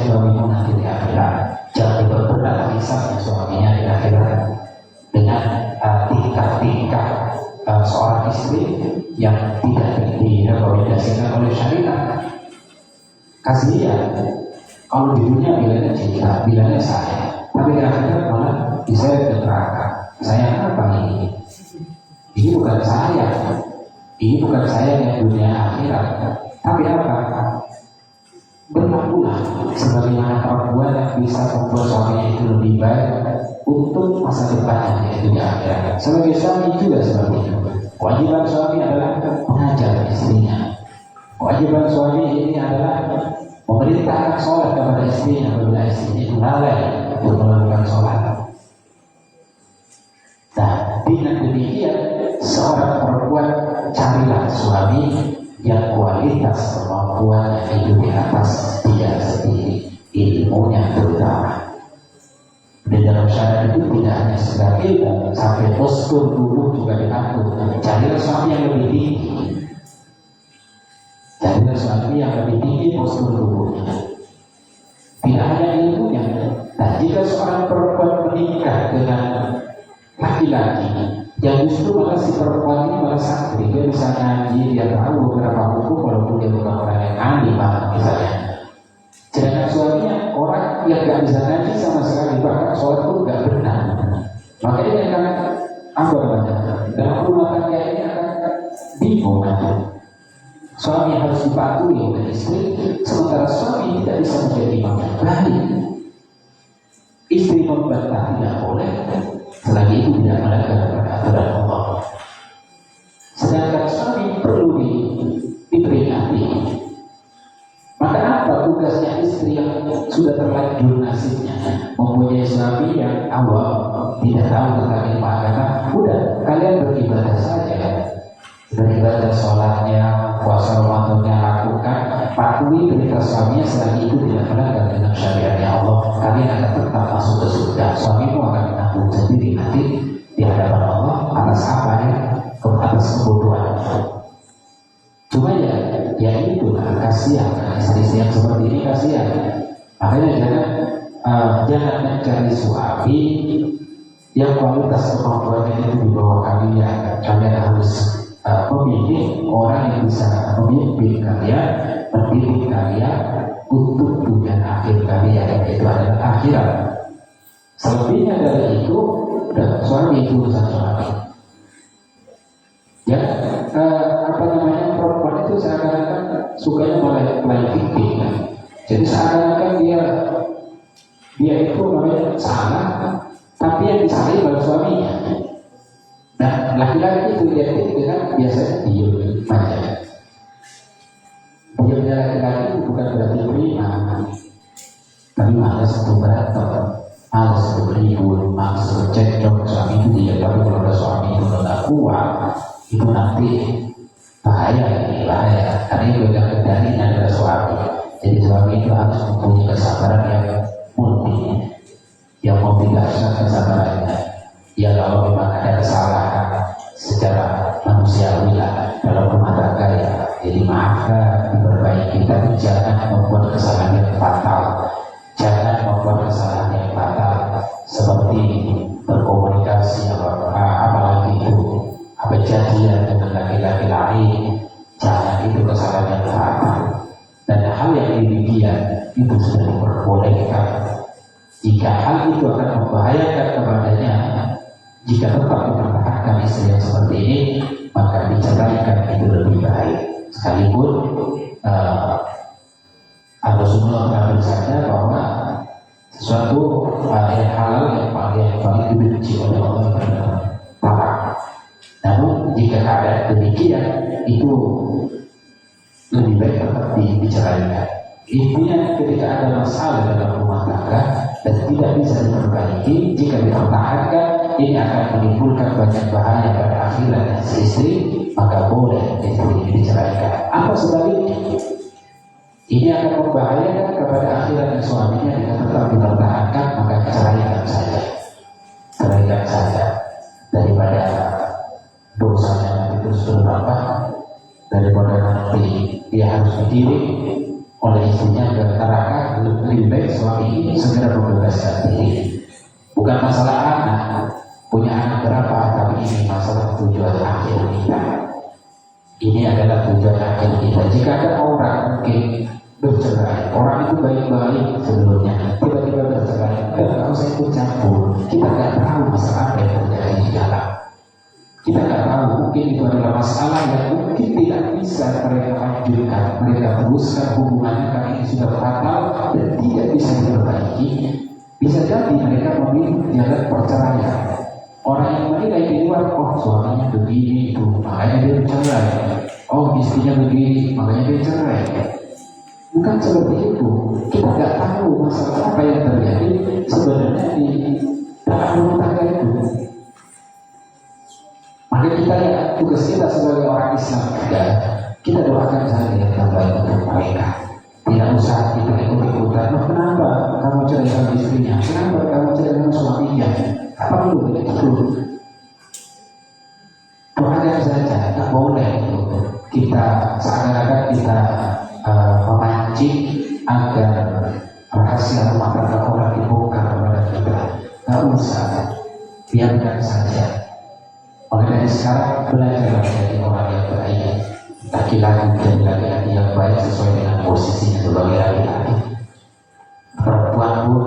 suamimu nanti di akhirat. Jangan diperberat hisabnya suaminya di akhirat dengan tingkah-tingkah seorang istri yang tidak direkomendasikan oleh syariat. Kasihan kalau di dunia bilangnya cinta, bilangnya sayang, tapi di akhirat malah diseret ke neraka. Sayang apa ini? Ini bukan sayang. Ini bukan sayang yang dunia akhirat. Tapi apa? Berlakulah sebagaimana perempuan yang bisa membuat suaminya itu lebih baik untuk masa depannya, yaitu di akhirat. Sebagai suami juga seperti itu. Kewajiban suami adalah mengajar istrinya. Kewajiban suami ini adalah memerintahkan sholat kepada istrinya apabila istrinya itu lalai untuk melakukan sholat. Nah, dengan demikian seorang perempuan carilah suami yang kualitas kemampuannya itu di atas dia sendiri, ilmunya terutama. Di dalam syariat itu tidak hanya sekedar ilmu, sampai postur tubuh juga diatur. Carilah suami yang lebih tinggi. Carilah suami yang lebih tinggi postur tubuhnya. Tidak hanya ilmunya. Nah, jika seorang perempuan menikah dengan laki-laki yang justru malah si perempuan ini malah santri, dia bisa ngaji, dia tahu beberapa hukum walaupun dia bukan orang yang ahli banget misalnya. Sedangkan suaminya orang yang gak bisa ngaji sama sekali, bahkan sholat pun gak benar. Maka ini akan apa namanya? Dalam rumah tangga ini akan bingung aja. Suami harus dipatuhi oleh istri, sementara suami tidak bisa menjadi imam yang baik. Istri membantah tidak boleh, selagi itu tidak melanggar aturan Allah. Sedangkan suami perlu diperingati. Maka apa tugasnya istri yang sudah terlanjur nasibnya mempunyai suami yang awam, tidak tahu tentang ilmu agama? Udah, kalian beribadah saja, beribadah sholatnya, puasa Ramadannya lakukan, patuhi perintah suaminya, selagi itu tidak melanggar dengan syariatnya Allah, kalian akan tetap masuk ke surga. Suamimu akan menanggung sendiri nanti di hadapan Allah atas apa ya, atas kebodohan. Cuma ya itulah, kasihan istri yang seperti ini, kasihan. Makanya jangan mencari suami yang kualitas kemampuannya itu di bawah kalian. Kalian harus memilih orang yang bisa memimpin kalian, mendidik kalian untuk tujuan akhir kalian, yaitu adalah akhirat. Selebihnya dari itu, suami itu urusan suami. Ya, perempuan itu seakan-akan sukanya main victim. Jadi seakan-akan dia itu salah, tapi yang disalahi adalah suaminya. Nah, laki-laki itu identik dengan biasanya diam saja. Diamnya laki-laki itu bukan berarti terima, tapi malas untuk berantem, malas untuk ribut, malas untuk cekcok. Suami itu dia, tapi kalau ada suami itu tidak kuat, itu nanti bahaya. Karena yang pegang kendalinya adalah suami. Jadi suami itu harus mempunyai kesabaran yang multi, yang multi-dahsyat kesabarannya. Ya kalau memang ada kesalahan secara manusiawi lah dalam rumah tangga ya, jadi maafkan, diperbaiki, tapi jangan membuat kesalahan yang fatal. Jangan membuat kesalahan yang fatal seperti berkomunikasi apalagi itu jadian dengan laki-laki lain. Jangan, itu kesalahan yang fatal. Dan hal yang demikian itu sudah diperbolehkan. Jika hal itu akan membahayakan kepadanya, jika tetap mempertahankan istri yang seperti ini, maka diceraikan itu lebih baik. Sekalipun Rasulullah mengambil saja bahwa sesuatu yang halal yang paling dibenci oleh Allah adalah talak. Namun jika keadaan demikian, itu lebih baik tetap diceraikan. Intinya ketika ada masalah dalam rumah tangga dan tidak bisa diperbaiki, jika dipertahankan, ini akan menimbulkan banyak bahaya pada akhirat istri, maka boleh istri diceraikan. Apa sebaliknya? Ini akan membahayakan kepada akhirat suaminya. Jika tetap dipertahankan, maka ceraikan saja. Ceraikan saja, daripada dosanya nanti terus bertambah, daripada nanti dia harus dikirim oleh istrinya ke neraka. Lebih baik suami ini segera membebaskan diri. Bukan masalah anak, punya anak berapa, tapi ini masalah tujuan akhir kita. Ini adalah tujuan akhir kita. Jika ada orang mungkin bercerai, orang itu baik-baik sebelumnya, tiba-tiba bercerai, nggak usah ikut campur. Kita nggak tahu masalah apa yang terjadi di dalam. Kita nggak tahu, mungkin itu adalah masalah yang mungkin tidak bisa mereka lanjutkan, mereka teruskan hubungannya karena ini sudah fatal dan tidak bisa diperbaiki. Bisa jadi mereka memilih jalan perceraian. Orang yang menilai di luar, oh suaminya begini itu, makanya dia cerai. Oh istrinya begini, makanya dia cerai. Bukan seperti itu. Kita nggak tahu masalah apa yang terjadi sebenarnya di dalam rumah tangga itu. Maka kita ya, tugas kita sebagai orang Islam juga, kita doakan saja yang terbaik untuk mereka. Tidak usah kita ikut-ikutan. Oh, kenapa kamu cerai sama istrinya? Kenapa kamu cerai sama suaminya? Apa perlu begitu? Doakan saja, tak boleh itu. Kita seakan-akan kita memancing agar rahasia rumah tangga orang dibongkar kepada kita. Tak usah, biarkan saja. Maka dari sekarang belajar menjadi orang yang baik, laki-laki dan laki-laki yang baik sesuai dengan posisinya sebagai laki-laki. Perempuan pun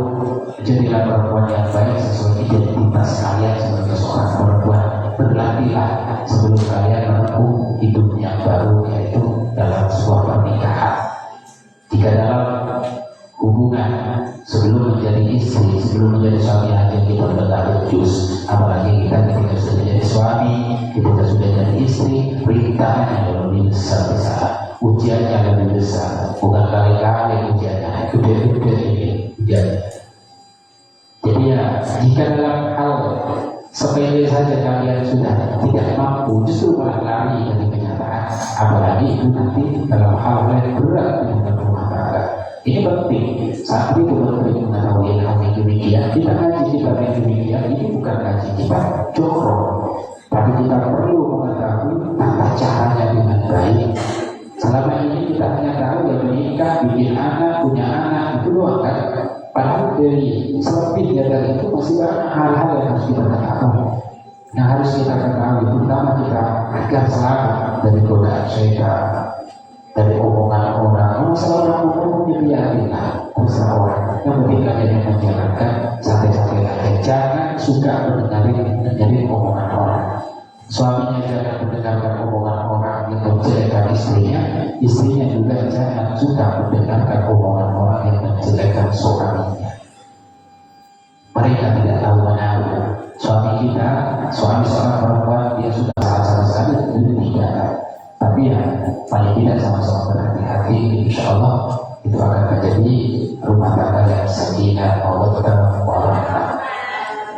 jadilah perempuan yang baik sesuai identitas kalian sebagai seorang perempuan. Berlatihlah sebelum kalian menempuh hidup yang baru, yaitu dalam sebuah pernikahan. Jika dalam hubungan sebelum menjadi istri, sebelum menjadi suami aja kita sudah becus, apalagi kita ketika sudah menjadi suami, ketika sudah jadi istri, perintahnya lebih besar, ujiannya lebih besar, bukan kali-kali ujiannya, gede-gede ini ujiannya. Jadi ya, jika dalam hal sepele saja kalian sudah tidak mampu, justru malah lari dari kenyataan, apalagi itu nanti dalam hal yang berat dengan rumah tangga. Ini penting. Saat itu penting mengetahui hal yang demikian. Kita ngaji kita yang demikian, ini bukan ngaji kita jorok, tapi kita perlu mengetahui tata caranya dengan baik. Selama ini kita hanya tahu yang menikah, bikin anak, punya anak, itu doang kan. Padahal dari selebihnya dari itu masih banyak hal-hal yang harus kita ketahui, yang harus kita ketahui, terutama kita agar selamat dari godaan syaitan, dari omongan orang. Masalah orang ngomongnya biarinlah, terserah orang. Yang penting kalian yang menjalankan santai-santai aja. Jangan suka mendengarin omongan orang. Suaminya jangan mendengarkan omongan orang yang menjelekkan istrinya. Istrinya juga jangan suka mendengarkan omongan orang yang menjelekkan suaminya. Mereka tidak tahu menahu. Suami kita, suami seorang perempuan, dia sudah salah sekali itu tidak. Tapi ya paling tidak sama-sama berhati-hati, insya Allah itu akan menjadi rumah tangga yang sakinah, mawaddah, warahmah.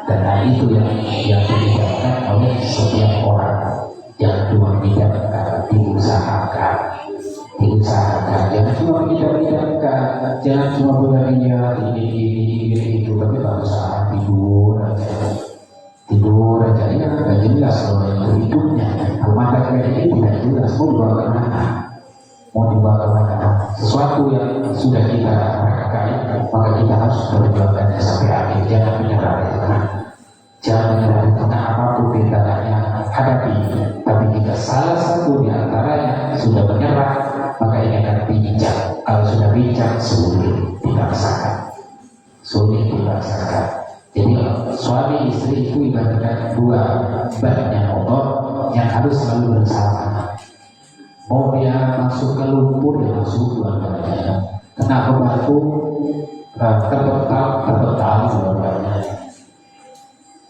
Dan itu yang diidamkan oleh setiap orang yang cuma diusahakan. Jangan cuma diidamkan jangan cuma punya iya ini itu, tapi nggak usah tidur aja ya nggak jelas kalau itu hidupnya. Rumah tangga ini tidak jelas mau dibawa kemana. Sesuatu yang sudah kita rasakan maka kita harus berjuangkannya sampai akhir. Jangan menyerah di tengah, jangan menyerah di tengah apapun rintangannya hadapi. Tapi jika salah satu di antaranya sudah menyerah, maka ini akan pincang. Kalau sudah pincang, sulit dipaksakan. Jadi suami istri itu ibaratkan dua bannya motor yang harus selalu bersama. Mau dia masuk ke lumpur, ya masuk dua-duanya. Kena batu, terpental dua-duanya.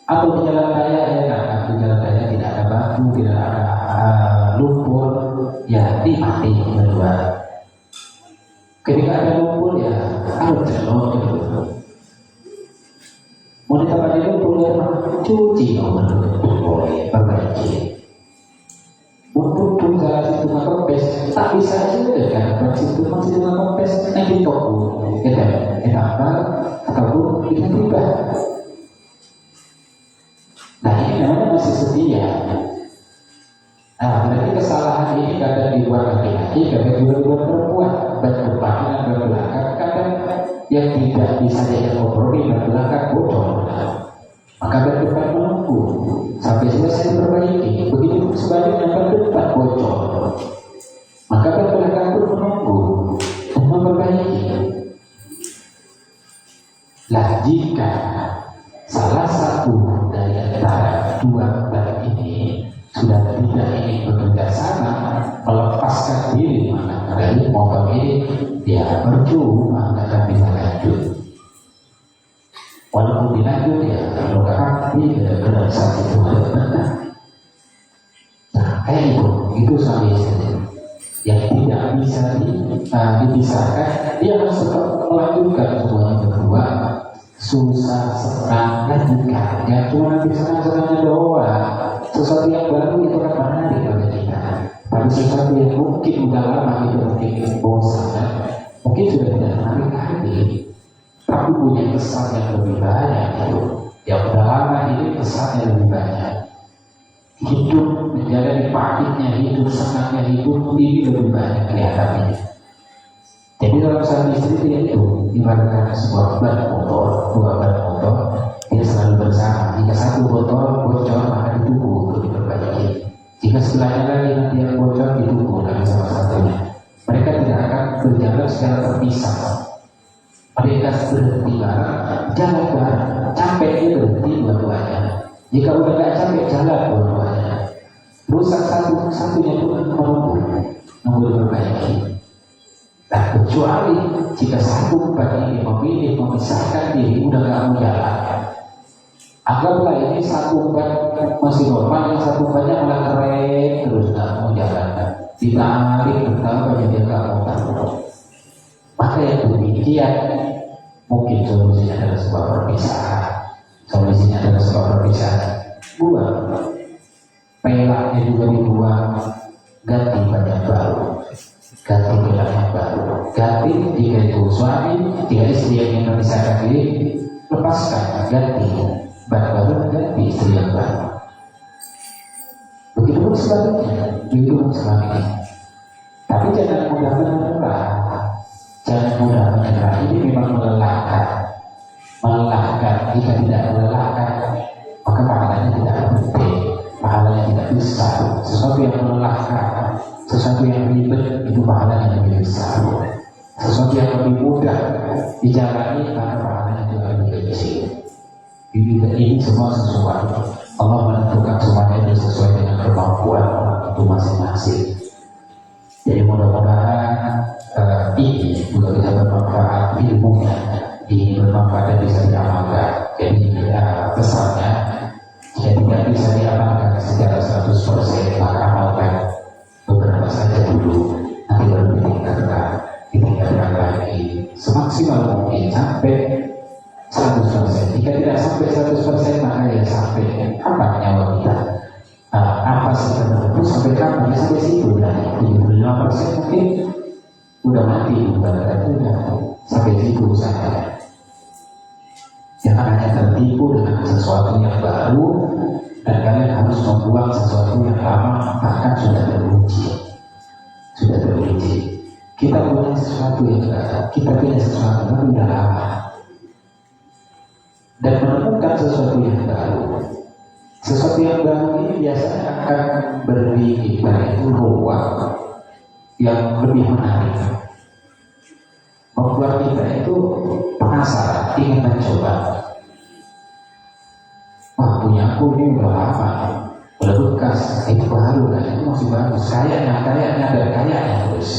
Atau di jalan raya, di jalan raya tidak ada batu, tidak ada lumpur, ya dimati berdua. Ketika ada lumpur, ya harus celok gitu. Mau ditambah di lumpur, ya cuci boleh, perbaiki. Untuk juga situ kempes tak bisa juga kan, situ kempes nanti toko, kita ataupun kita tiba. Nah ini namanya masih setia. Nah berarti kesalahan ini kadang dibuat laki-laki, kadang juga dibuat perempuan. Berdepan dan berbelakang, kadang yang tidak bisa diajak kompromi berbelakang bocor. Maka berdepan menunggu sampai selesai diperbaiki. Begitu sebaliknya berdepan bocor, maka berbelakang pun menunggu dan memperbaiki. Lah jika salah satu dari antara dua bab ini sudah tidak ingin bekerja sama, melepaskan diri maka dari motor ini, dia percuma nggak akan bisa lanjut. Walaupun dilanjut ya kalau hati benar-benar saat itu nah kayak itu suami istri yang tidak bisa dipisahkan. Dia harus tetap melanjutkan semuanya berdua, susah senang lanjutkan. Ya cuma nanti senang-senangnya doang. Sesuatu yang baru itu akan menarik bagi kita. Tapi sesuatu yang mungkin udah lama itu mungkin bosan, mungkin sudah tidak menarik lagi. Tapi punya kesan yang lebih banyak itu. Yang udah lama ini kesan yang lebih banyak. Hidup menjalani pahitnya hidup, senangnya hidup ini lebih banyak kelihatannya. Jadi dalam suami istri itu ibaratkan sebuah ban motor, dua ban motor, dia selalu bersama. Jika satu motor bocor maka ditunggu untuk diperbaiki. Jika sebelahnya lagi nanti yang bocor ditunggu dari salah satunya. Mereka tidak akan berjalan secara terpisah. Mereka berhenti bareng, jalan bareng, capeknya berhenti dua-duanya. Jika udah gak capek, jalan dua-duanya. Rusak satunya pun menunggu diperbaiki. Nah kecuali jika satu ini memilih memisahkan diri, udah gak mau jalan. Anggaplah ini satu ban masih normal, yang satu bannya malah keren terus gak mau jalan. Ditarik betapa dia gak mau taruh. Maka yang demikian mungkin solusinya adalah sebuah perpisahan. Buang pelaknya juga dibuang, ganti banyak baru, ganti pelak yang baru, ganti jika itu suami, jika istri yang ingin memisahkan diri, lepaskan, ganti ban baru, ganti istri yang baru. Begitu pun sebaliknya, Tapi jangan mudah menyerah. Ini memang melelahkan. Jika tidak melelahkan, maka pahalanya tidak penting, pahalanya tidak besar. Sesuatu yang melelahkan, sesuatu yang ribet, itu pahalanya lebih besar. Sesuatu yang lebih mudah dijalani, maka pahalanya juga lebih kecil. Ini semua sesuatu Allah menentukan semuanya itu sesuai dengan kemampuan orang itu masing-masing. Jadi mudah-mudahan ini juga bisa bermanfaat, ilmunya ini bermanfaat dan bisa diamalkan. Jadi pesannya, jika tidak bisa diamalkan secara 100%, maka amalkan beberapa saja dulu, nanti baru ditingkatkan lagi semaksimal mungkin sampai 100%. Jika tidak sampai 100%, maka ya sampai kapan nyawa kita? Apa sih kita menempuh sampai kapan? Sampai situ, dan 75% mungkin udah mati, bukan itu Sampai situ saja. Jangan hanya tertipu dengan sesuatu yang baru dan kalian harus membuang sesuatu yang lama, bahkan sudah teruji. Kita punya sesuatu yang sudah lama, dan menemukan sesuatu yang baru. Sesuatu yang baru ini biasanya akan beri kita itu ruang yang lebih menarik, membuat kita itu penasaran, ingin mencoba. Wah, punya aku ini udah lama, udah bekas, ini baru kan, itu masih bagus, kayaknya terus.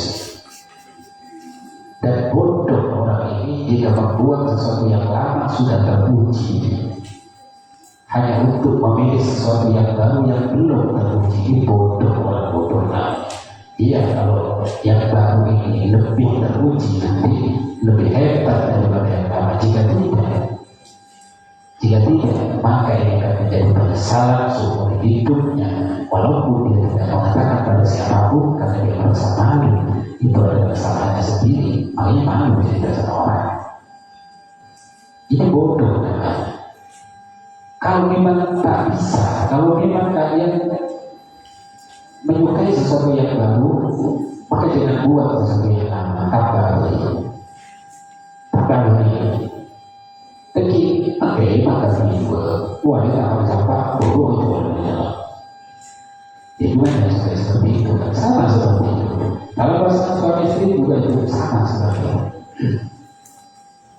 Dan bodoh orang ini jika membuat sesuatu yang lama sudah teruji hanya untuk memilih sesuatu yang baru yang belum teruji. Bodoh orang bodoh. Iya, kalau yang baru ini lebih teruji, nanti lebih hebat daripada yang lama. Jika tidak, maka ini akan menjadi penyesalan seumur hidupnya, walaupun dia tidak mengatakan pada siapapun karena dia merasa malu. Itu adalah kesalahannya sendiri, makanya malu cerita sama orang. Ini bodoh namanya. Kalau memang tak bisa, kalau memang kalian menyukai sesuatu yang baru, maka jangan buat sesuatu yang lama. Tapi maka wah ini tak apa bodoh itu. Jadi mana seperti itu, sama seperti itu. Kalau pasangan suami istri juga itu sama seperti itu.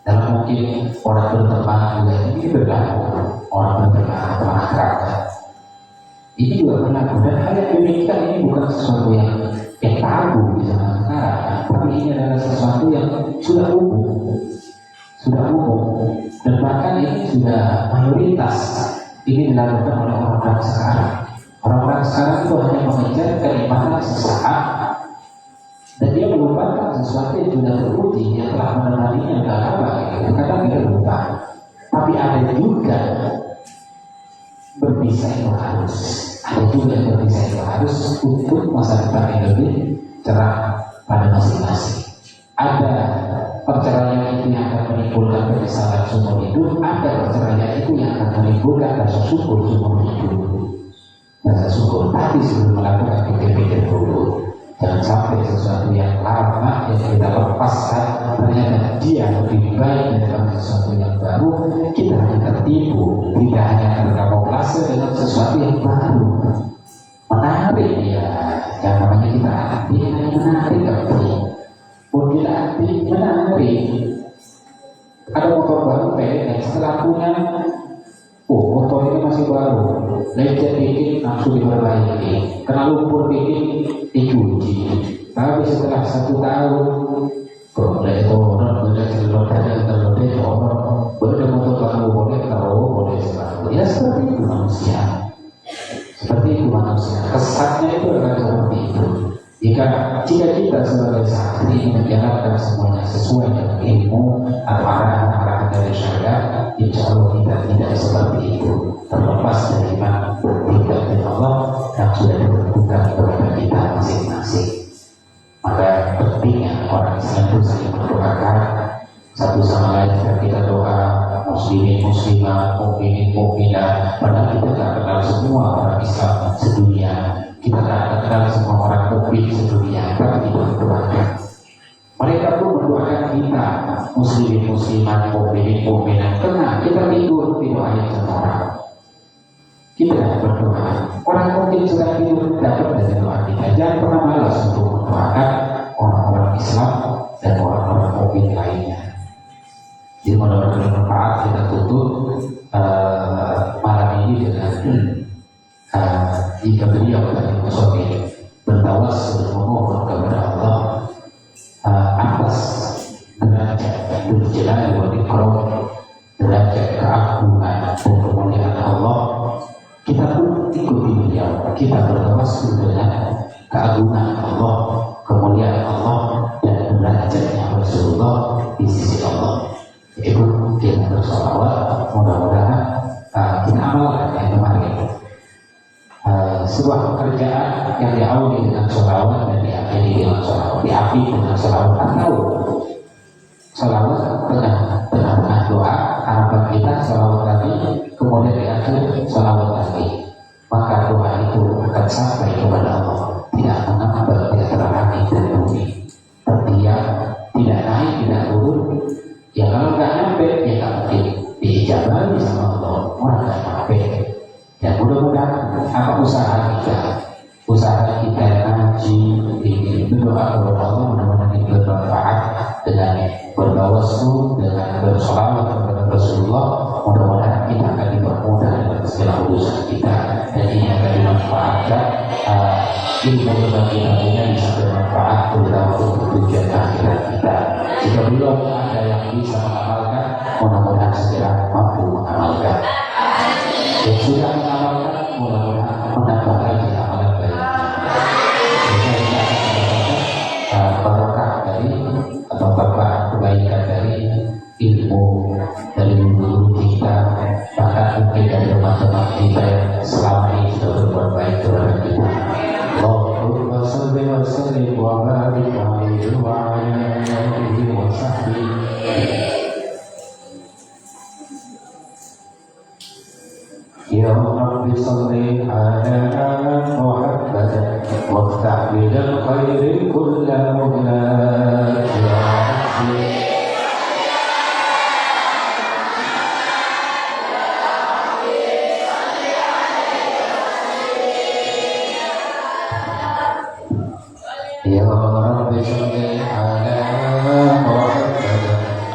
Dalam mungkin orang berteman juga ini berlaku, orang berteman atau akrab. Ini juga berlaku, dan hal yang demikian ini bukan sesuatu yang tabu di zaman sekarang, tapi ini adalah sesuatu yang sudah umum, dan bahkan ini sudah mayoritas ini dilakukan oleh orang-orang sekarang. Orang-orang sekarang itu hanya mengejar kenikmatan sesaat, dan dia melupakan sesuatu yang sudah teruji, yang telah menemaninya dalam lama. Kadang dia lupa. Tapi ada juga berbisa itu harus untuk masa depan yang lebih cerah pada masing-masing. Ada perceraian itu yang akan menimbulkan penyesalan seumur hidup, ada perceraian itu yang akan menimbulkan rasa syukur seumur hidup. Tapi sebelum melakukan pikir-pikir dulu, jangan sampai sesuatu yang lama yang kita lepaskan ternyata dia lebih baik daripada sesuatu yang baru. Kita hanya tertipu, tidak hanya terkamuflase dengan sesuatu yang baru. Menarik ya, yang namanya kita hati hanya menarik mobil hati menarik. Ada motor baru dan setelah punya, motor ini masih baru, lecet dikit langsung diperbaiki, kena lumpur dikit dicuci. Tapi setelah 1 tahun boleh orang boleh motor baru, boleh selalu. Ya seperti itu manusia. Kesannya itu akan seperti itu. Jika kita sebagai santri menjalankan semuanya sesuai dengan ilmu atau arahan dari syariat, insya Allah kita tidak seperti itu, terlepas dari iman bertindak dengan Allah yang sudah ditentukan kepada kita masing-masing. Maka pentingnya orang Islam itu saling mendoakan satu sama lain. Kita doa muslimin muslimat, mukminin mukminat, padahal kita tak kenal semua orang Islam sedunia. Kita tak kenal semua orang mukmin sedunia, tapi kita berdoakan. Mereka pun mendoakan kita, muslimin muslimat, mukminin mukminat. Tenang, kita tidur didoain sama orang. Kita berdoa. Orang mungkin sedang tidur dapat dari doa kita. Jangan pernah malas untuk mendoakan orang-orang Islam dan orang-orang mukmin lainnya. Jadi mudah-mudahan bermanfaat. Kita tutup malam ini dengan jika beliau tadi musofi bertawassul memohon kepada Allah atas derajat jalal wal ikram, derajat keagungan dan kemuliaan Allah, kita pun ikuti beliau. Kita bertawassul dengan keagungan Allah, kemuliaan Allah dan derajatnya Rasulullah di sisi Allah. Itu kita bersolawat, mudah-mudahan kita amalkan yang kemarin. Sebuah pekerjaan yang diawali dengan sholawat dan diakhiri dengan sholawat, diakhiri dengan sholawat, atau sholawat sampai kepada Allah, tidak mengambang di antara langit dan bumi, terdiam, tidak naik, tidak turun. Ya kalau nggak nyampe, ya nggak mungkin diijabah sama Allah, orang nggak nyampe. Ya mudah-mudahan apa usaha kita ngaji ini berdoa kepada Allah, mudah-mudahan ini bermanfaat dengan bertawassul, dengan bersolawat kepada Rasulullah. Mudah-mudahan kita akan dipermudah dalam segala urusan kita, dan ini akan dimanfaatkan. Ilmu berbagi ilmunya bisa bermanfaat terutama untuk tujuan akhirat kita. Jika belum ada yang bisa mengamalkan, mudah-mudahan segera mampu mengamalkan. Yang sudah mengamalkan, mudah-mudahan menambah lagi amalan baiknya. Sehingga kita akan mendapatkan barokah dari atau tambahan kebaikan dari ilmu dari guru kita, bahkan mungkin dari teman-teman kita yang selama ini sudah berbuat baik kepada kita. Allahumma salli wa sallim wa barik alaihi wa ala alihi wa sahbihi. Ya Rabbi salli ala Muhammad waftah bil khairi kulla muhlak. Ya Rabbi Ya Rabbi salli ala Muhammad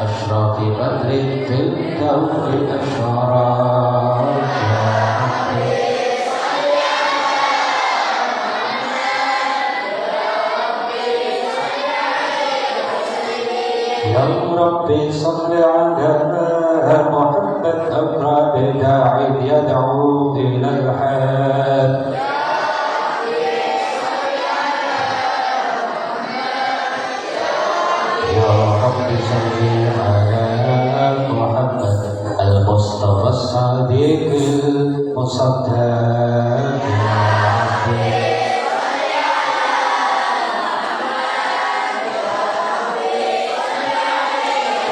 asrafi badrin fil kawni asharat. Ya Rabbi salli ala Muhammad aqrab da'id yad'u ila al-haq. Ya Rabbi salli ala Muhammad al-Mustafa as-Sadiq al-Musaddaq.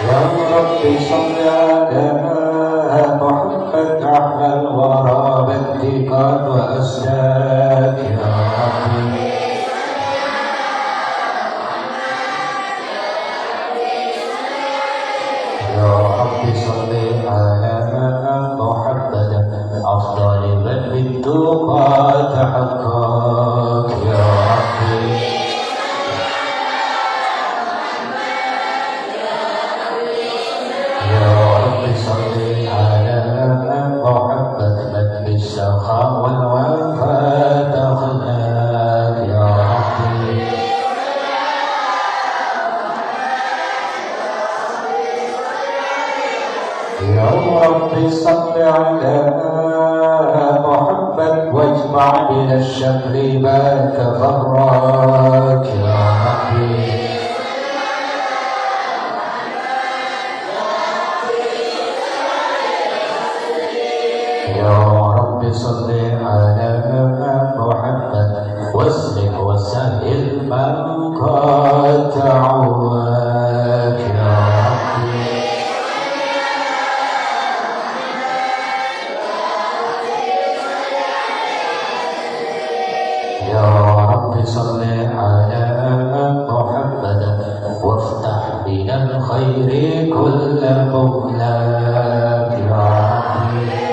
Ya Rabbi salli ala Muhammad ahla al-wara bil-tiqad wa asdaq. Ya Rabbi Ya Rabbi salli ala Muhammad afdal man bid-tuqa tahaqqaq. Ya Rabbi صلي على محمد من بالسخاء والوفاء أخلاق. يا ربي يا ربي صل على محمد واجمع من الشمل ما تفرق. يا ربي يا رب صل على محمد واسلك وسهل من قد تعواك. يا ربي يا رب صل على محمد وافتح من الخير كل مغلاق. يا ربي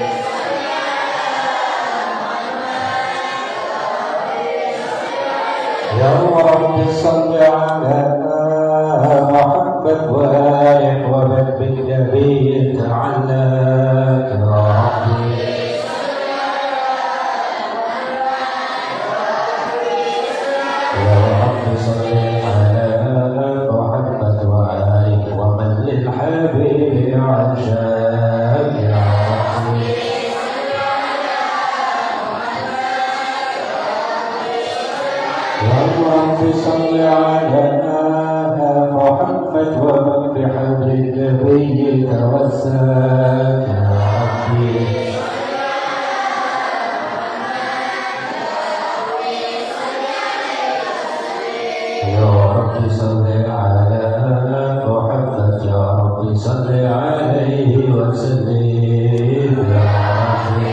يا رب صل على محمد وآله ومن بالنبي تعلق. يا ربي يا رب صل على محمد وآله ومن للحبيب عشاق. يا ربي يا رب صل على محمد ومن بحبل النبي توسل. يا ربي يا رب صل على محمد يا رب صل عليه وسلم. يا ربي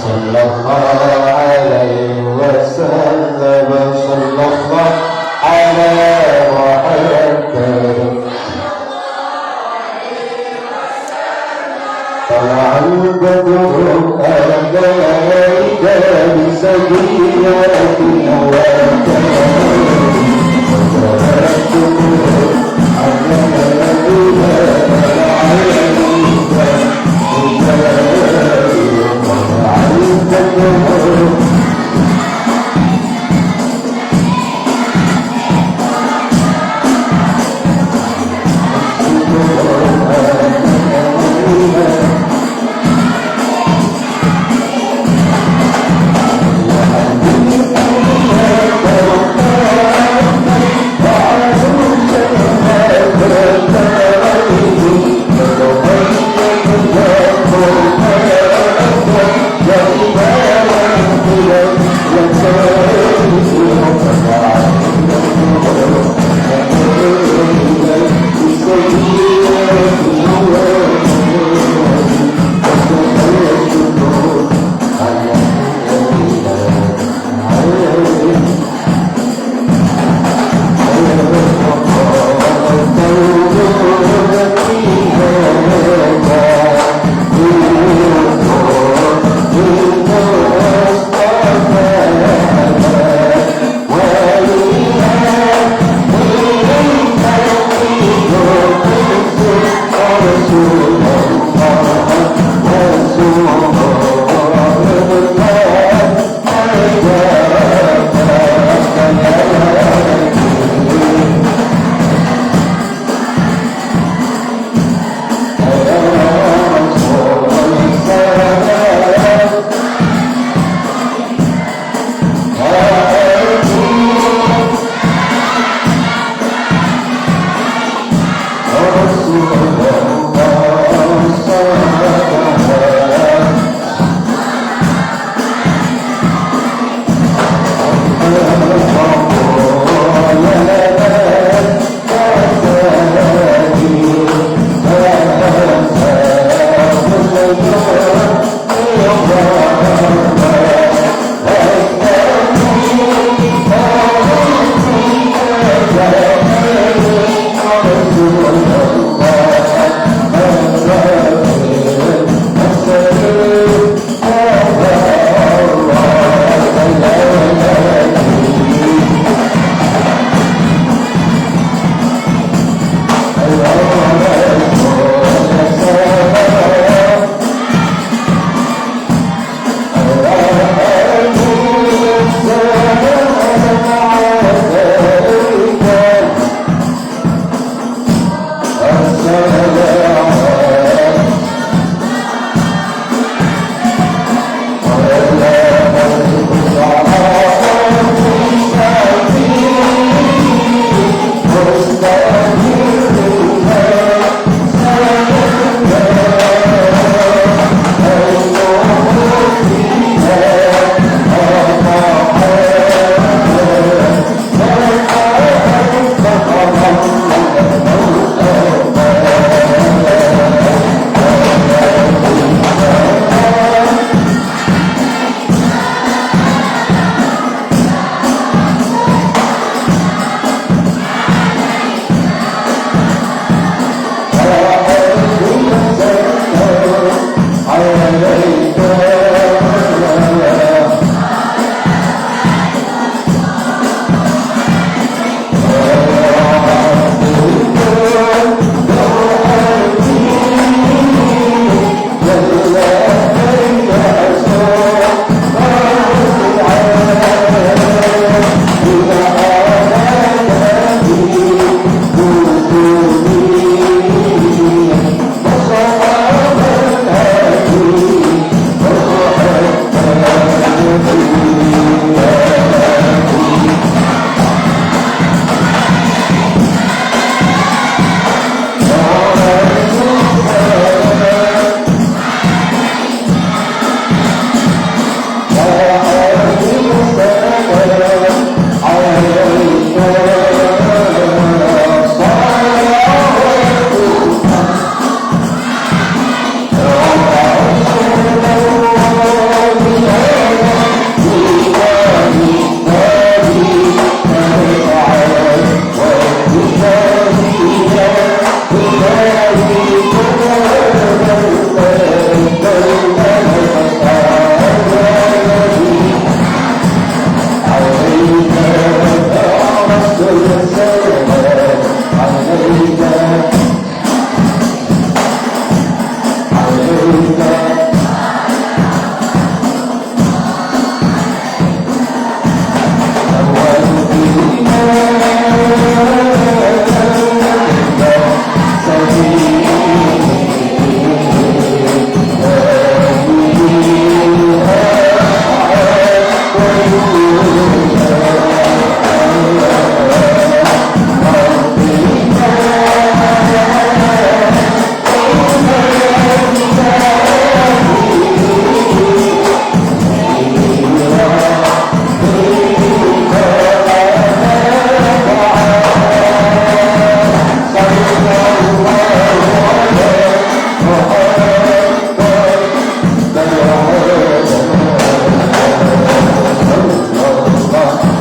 صلى الله عليه Allah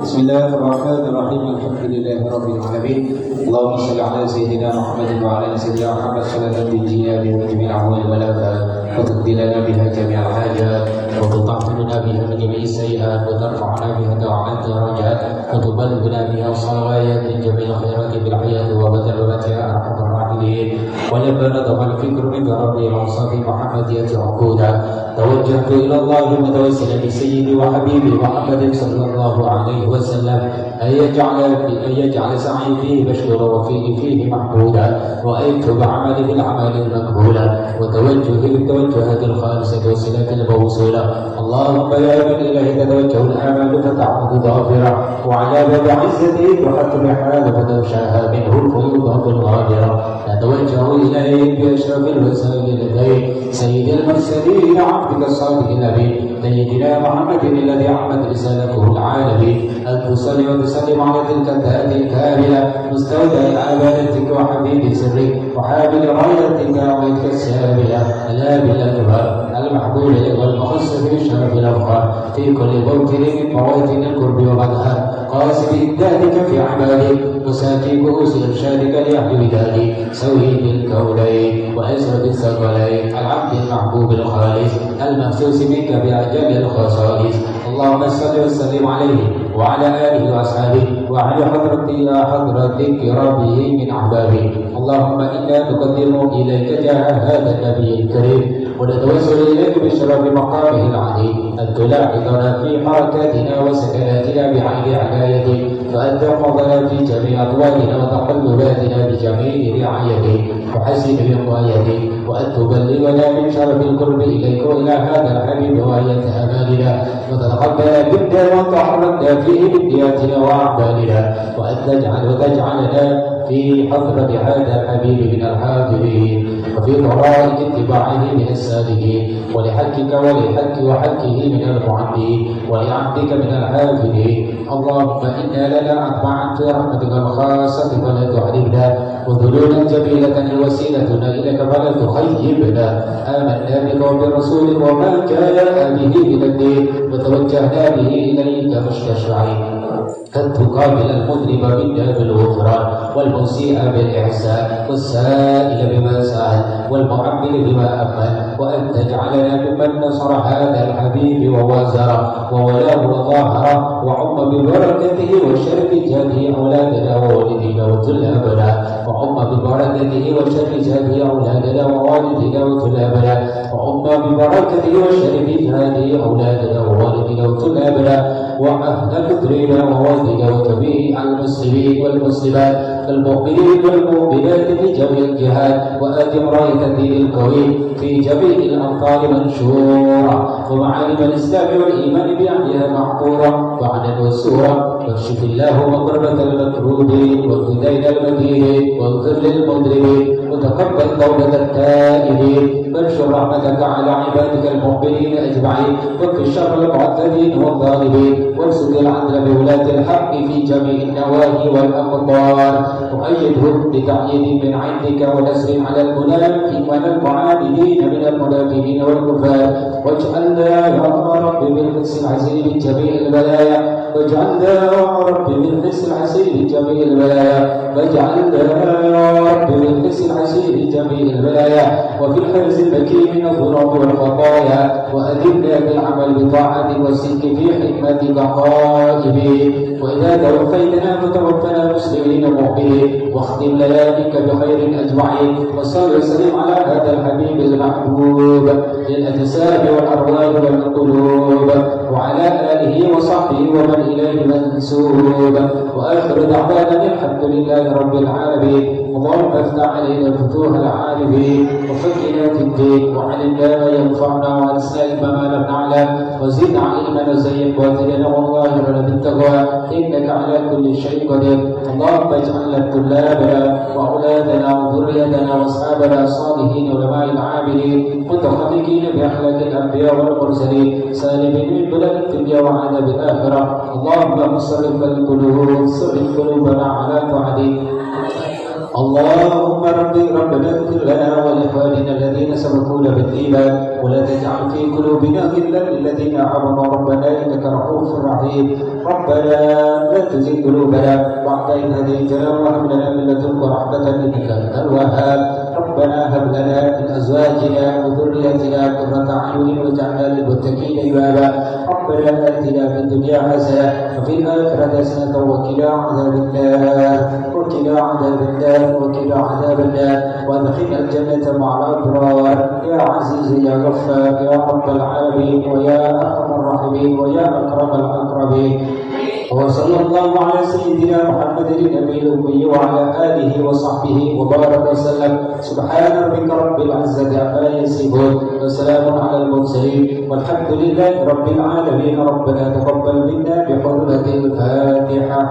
Bismillahirrahmanirrahim. Alhamdulillahirabbil alamin. Allahumma shalli ala sayyidina Muhammadin wa ala ali sayyidina Muhammad sallallahu alaihi wa jami'il ahwal wal afat wa tuqdilana biha jami'al hajat wa tutahhiruna biha min jami'is sayyi'at wa tarfa'una biha da'at darajat wa tuballighuna biha salawat jami'il khairat bil hayat wa badal ya arhamar rahimin. Wa labana dawal fikr min rabbil awsati Muhammadiyati uquda tawajjahtu ila Allah mutawassilan bi sayyidi wa habibi Muhammadin sallallahu alaihi wasallam أن يجعل سعي فيه مشكورا وفيه محمودا وأن يكتب عملي بالأعمال المقبولة وتوجهي بالتوجهات الخالصة والصلة الموصولة. اللهم يا من إليه تتوجه الآمال فتعبد ظافرة وعلى باب عزته وحكم حال فتغشاها منه الفيوضات الغادرة. نتوجه إليه بأشرف الوسائل لديه سيد المرسلين عبدك الصادق الأمين سيدنا محمد الذي عمت رسالته العالمين أن تصلي وتسلم على تلك الذات الكاملة مستودع عبادتك وحبيب سرك وحامل رايتك وعيدك السامية الآب الأكبر المحبوب والمخص في شرف الأفخار في كل موطن من مواطن القرب ومدها قاسم إمدادك في عبادك مساكي كؤوس إرشادك لأهل ودادي سويد الكونين وأسرد الثقلين العبد المحبوب الخالص المخصوص منك بأعجاب الخصائص. اللهم صل وسلم عليه وعلى آله وأصحابه وعلى حضرة كرامه من أحبابه. اللهم إنا نقدم إليك جاه هذا النبي الكريم ونتوسل إليك بشرف مقامه العلي أن تلاحظنا في حركاتنا وسكناتنا بعين عنايتك فأن تحفظنا في جميع أطوالنا وتقلباتنا بجميع رعايتك وحسن رعايتك وأن تبلغنا من شرف القرب إليك وإلى هذا الحبيب وآية أمالنا وتتقبل منا وتحرمنا فيه من نياتنا وأعمالنا وأن تجعلنا في حضرة هذا الحبيب من الحاضرين وفي طرائق اتباعه من السالكين ولحقك وحقه من المعدين ولعبدك من الحافظين. اللهم إنا لنا أطمعا في رحمتك الخاصة فلا تحرمنا وذلولا جميلة وسيلتنا إليك فلا تخيبنا. آمنا بك وبرسولك وما جاء به من الدين وتوجهنا به إليك مستشفعين أن تقابل المذنب منا بالغفران والمسيء بالإحسان والسائل بما سأل والمعمل بما أمل وأن تجعلنا ممن نصر هذا الحبيب ووازره وولاه وظاهره وعم ببركته وشرف جاده أولادنا ووالدينا وطلابنا وعم ببركته وشرف جاده أولادنا ووالدينا وطلابنا وعم ببركته وشرف جاده أولادنا ووالدينا وطلابنا وأهل قدرنا ووالدنا وجميع المسلمين والمسلمات المؤمنين والمؤمنات في جميع الجهات وآدم راية الدين القويم في جميع الأمطار منشورة ومعالم الإسلام والإيمان بأهلها محفورة وعنا وسورة واكشف اللهم كربة المكروبين والدين المدينين واغفر للمذنبين وتقبل توبة التائبين وانشر رحمتك على عبادك المؤمنين أجمعين وكف شر المعتدين والظالمين وارزق العدل بولاة الحق في جميع النواهي والأقطار وأيدهم بتأييد من عندك ونصر على المنافقين والمعاندين من المنافقين والكفار واجعلنا يا رب بالحس العزيز من جميع البلايا واجعلنا يا رب بالحس العزيز من جميع البلايا واجعلنا يا رب بالحس العزيز من جميع البلايا وفي الحرز المكين من الذنوب والخطايا وأدبنا بالعمل بطاعة والصدق في حكمتك قائمين وإذا توفيتنا فتوفنا مسلمين مؤمنين واختم لياليك بخير أجمعين وصل وسلم على هذا الحبيب المحبوب للأجساد والأرواح والقلوب وعلى آله وصحبه ومن إليه منسوب وآخر دعوانا الحمد لله رب العالمين. اللهم افتح علينا فتوح العارفين وفقنا في الدين وعلمنا ما ينفعنا وأنسنا ما لم نعلم وزد علمنا وزين باطننا وظاهرنا بالتقوى إنك على كل شيء قدير. اللهم اجعلنا طلابنا وأولادنا وذريتنا وأصحابنا الصالحين علماء العاملين متخلقين بأخلاق الأنبياء والمرسلين سالمين من بلد الدنيا وعذاب الآخرة. اللهم صرف القلوب صرف قلوبنا على طاعتك. اللهم ربنا اغفر لنا ولإخواننا الذين سبقونا بالإيمان ولا تجعل في قلوبنا غلا للذين آمنوا ربنا إنك رؤوف رحيم ربنا لا تزغ قلوبنا بعد إذ هديتنا وهب لنا من لدنك رحمة إنك أنت الوهاب ربنا هب لنا من أزواجنا وذريتنا قرة أعين واجعلنا للمتقين إماما ربنا آتنا في الدنيا حسنة وفي الآخرة حسنة وقنا عذاب النار وقنا عذاب النار وادخلنا الجنة مع الأبرار يا عزيز يا غفار يا رب العالمين ويا أرحم الراحمين ويا أكرم الأكرمين وصلى الله على سيدنا محمد النبي الأمي وعلى آله وصحبه وبارك وسلم سبحان ربك رب العزة عما يصفون وسلام على المرسلين والحمد لله رب العالمين ربنا تقبل منا بحرمة الفاتحة.